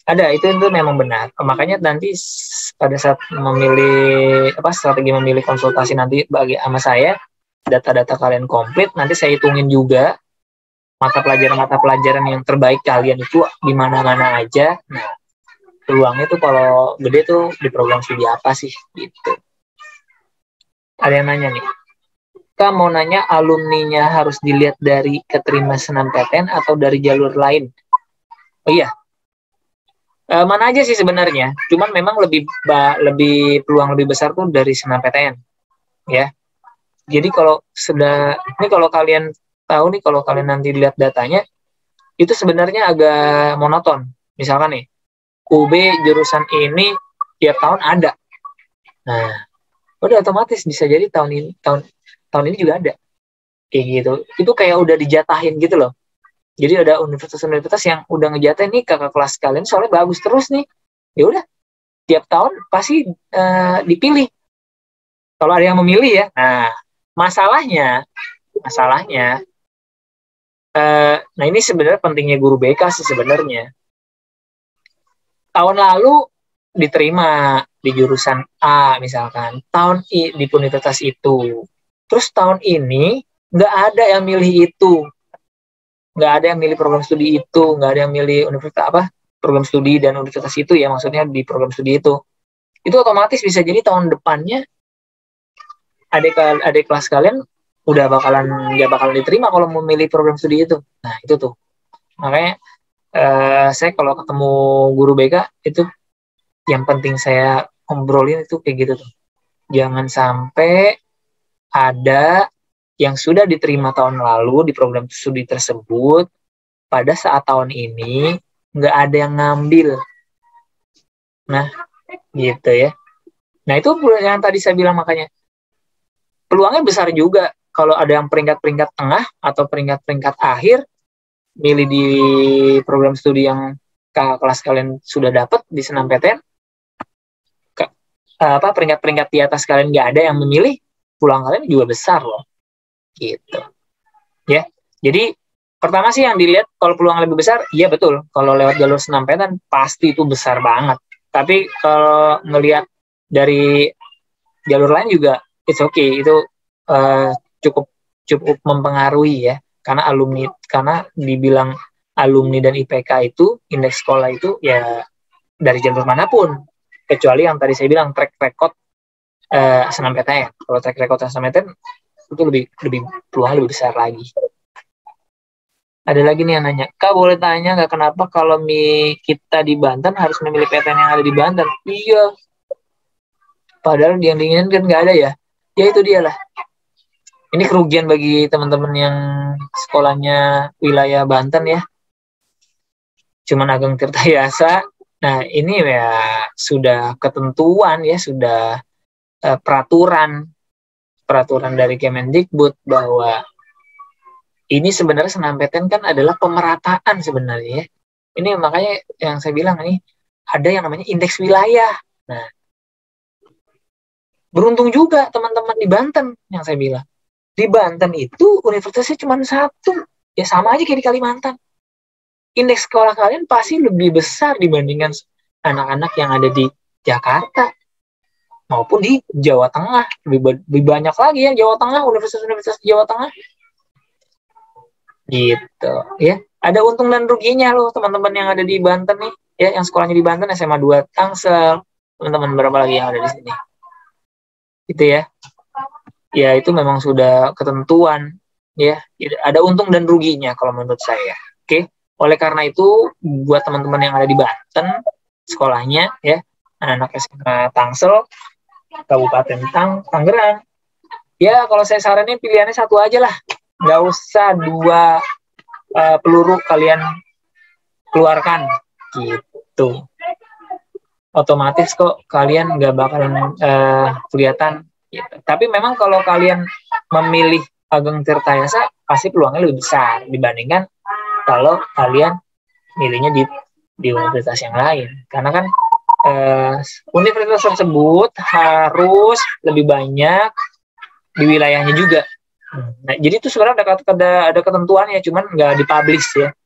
Ada, itu memang benar. Makanya nanti pada saat memilih strategi memilih konsultasi nanti bagi sama saya, data-data kalian komplit, nanti saya hitungin juga mata pelajaran yang terbaik kalian itu di mana-mana aja. Nah, peluangnya tuh kalau gede tuh di program studi apa sih gitu. Ada yang nanya nih, Kak mau nanya alumninya harus dilihat dari keterima SNMPTN atau dari jalur lain? Oh iya, mana aja sih sebenarnya, cuman memang lebih peluang lebih besar tuh dari SNMPTN ya. Jadi kalau kalau kalian tahu nih, kalau kalian nanti lihat datanya, itu sebenarnya agak monoton. Misalkan nih, UB jurusan ini tiap tahun ada. Nah, udah otomatis bisa jadi tahun ini juga ada. Kayak gitu. Itu kayak udah dijatahin gitu loh. Jadi ada universitas-universitas yang udah ngejatahin nih kakak kelas kalian soalnya bagus terus nih. Ya udah, tiap tahun pasti dipilih. Kalau ada yang memilih ya. Nah, masalahnya nah ini sebenarnya pentingnya guru BK sih sebenarnya. Tahun lalu diterima di jurusan A misalkan, di universitas itu, terus tahun ini nggak ada yang milih itu, nggak ada yang milih program studi itu, nggak ada yang milih universitas program studi dan universitas itu ya, maksudnya di program studi itu otomatis bisa jadi tahun depannya adik kelas kalian udah nggak bakalan diterima kalau memilih program studi itu. Nah itu tuh makanya saya kalau ketemu guru BK itu yang penting saya ngobrolin itu kayak gitu tuh, jangan sampai ada yang sudah diterima tahun lalu di program studi tersebut pada saat tahun ini nggak ada yang ngambil. Nah, gitu ya. Nah, itu yang tadi saya bilang, makanya peluangnya besar juga kalau ada yang peringkat-peringkat tengah atau peringkat-peringkat akhir milih di program studi yang kelas kalian sudah dapat di SNMPTN, peringkat-peringkat di atas kalian nggak ada yang memilih, peluang kalian juga besar loh, gitu ya. Jadi pertama sih yang dilihat kalau peluang lebih besar, iya betul, kalau lewat jalur SNMPTN pasti itu besar banget. Tapi kalau ngelihat dari jalur lain juga it's okay, itu cukup mempengaruhi ya, karena dibilang alumni dan IPK itu indeks sekolah itu ya dari jalur manapun, kecuali yang tadi saya bilang track record SNMPTN. Kalau track record SNMPTN itu lebih peluang lebih besar lagi. Ada lagi nih yang nanya, Kak boleh tanya nggak kenapa kalau kita di Banten harus memilih PTN yang ada di Banten? Iya, padahal yang diinginkan nggak ada ya. Ya itu dia lah. Ini kerugian bagi teman-teman yang sekolahnya wilayah Banten ya. Cuman Ageng Tirtayasa. Nah ini ya sudah ketentuan ya, sudah peraturan dari Kemendikbud bahwa ini sebenarnya SNMPTN kan adalah pemerataan sebenarnya ya. Ini makanya yang saya bilang ini ada yang namanya indeks wilayah. Nah, beruntung juga teman-teman di Banten yang saya bilang. Di Banten itu universitasnya cuma satu. Ya sama aja kayak di Kalimantan. Indeks sekolah kalian pasti lebih besar dibandingkan anak-anak yang ada di Jakarta maupun di Jawa Tengah. Lebih banyak lagi ya Jawa Tengah, universitas-universitas di Jawa Tengah. Gitu ya, ada untung dan ruginya loh teman-teman yang ada di Banten nih ya, yang sekolahnya di Banten, SMA 2 Tangsel, teman-teman berapa lagi yang ada di sini gitu ya. Ya itu memang sudah ketentuan ya, ada untung dan ruginya kalau menurut saya. Oke, oleh karena itu buat teman-teman yang ada di Banten sekolahnya ya, anak SMA Tangsel Kabupaten Tangerang ya, kalau saya saranin pilihannya satu aja lah, nggak usah dua peluru kalian keluarkan gitu. Otomatis kok kalian nggak bakalan kelihatan gitu. Tapi memang kalau kalian memilih Ageng Tirtayasa pasti peluangnya lebih besar dibandingkan kalau kalian milihnya di universitas yang lain, karena kan universitas tersebut harus lebih banyak di wilayahnya juga. Nah, jadi itu sebenarnya ada ketentuannya, cuman nggak dipublish ya.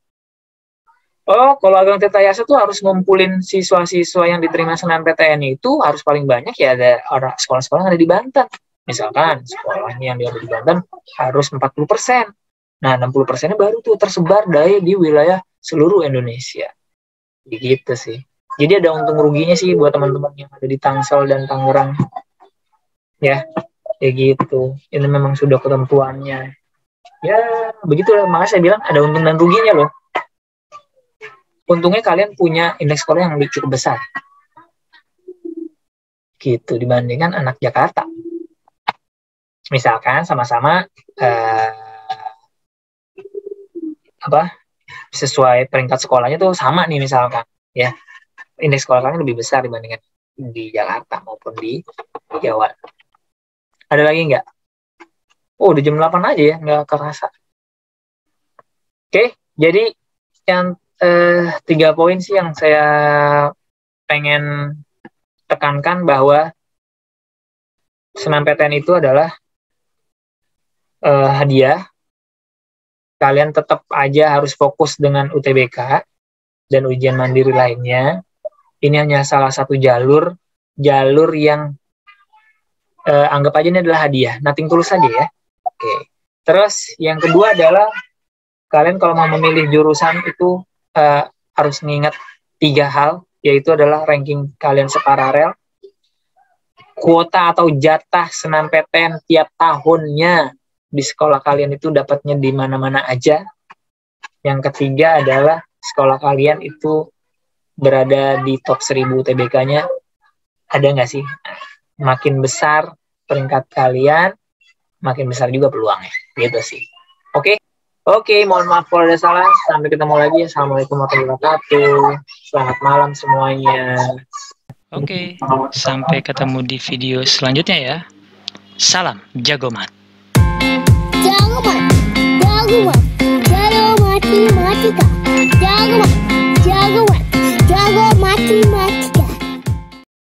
Oh, kalau Ageng Tirtayasa tuh harus ngumpulin siswa-siswa yang diterima SNMPTN itu harus paling banyak ya ada sekolah-sekolah yang ada di Banten. Misalkan sekolahnya yang ada di Banten harus 40%. Nah, 60%-nya baru tuh tersebar di wilayah seluruh Indonesia. Begitu sih. Jadi ada untung ruginya sih buat teman-teman yang ada di Tangsel dan Tangerang. Ya. Kayak gitu, ini memang sudah ketentuannya ya, begitulah. Makanya saya bilang ada untung dan ruginya loh. Untungnya kalian punya indeks sekolah yang lebih cukup besar gitu dibandingkan anak Jakarta, misalkan sama-sama sesuai peringkat sekolahnya tuh sama nih misalkan ya, indeks sekolah kalian lebih besar dibandingkan di Jakarta maupun di Jawa. Ada lagi nggak? Oh, udah jam 8 aja ya, nggak kerasa. Oke, jadi yang 3 poin sih yang saya pengen tekankan, bahwa SNMPTN itu adalah hadiah. Kalian tetap aja harus fokus dengan UTBK dan ujian mandiri lainnya. Ini hanya salah satu jalur yang anggap aja ini adalah hadiah, nothing tulus saja ya. Oke. Terus yang kedua adalah kalian kalau mau memilih jurusan itu harus mengingat 3 hal, yaitu adalah ranking kalian separalel, kuota atau jatah SNMPTN tiap tahunnya di sekolah kalian itu dapatnya di mana-mana aja. Yang ketiga adalah sekolah kalian itu berada di top 1000 UTBK-nya, ada nggak sih? Makin besar peringkat kalian, makin besar juga peluangnya, gitu sih. Oke, Oke, mohon maaf kalau ada salah. Sampai ketemu lagi. Assalamualaikum warahmatullahi wabarakatuh. Selamat malam semuanya. Oke, sampai ketemu di video selanjutnya ya. Salam Jagomat. Jagomat, Jagomat, Jago matematika. Jagomat, Jagomat, Jago matematika.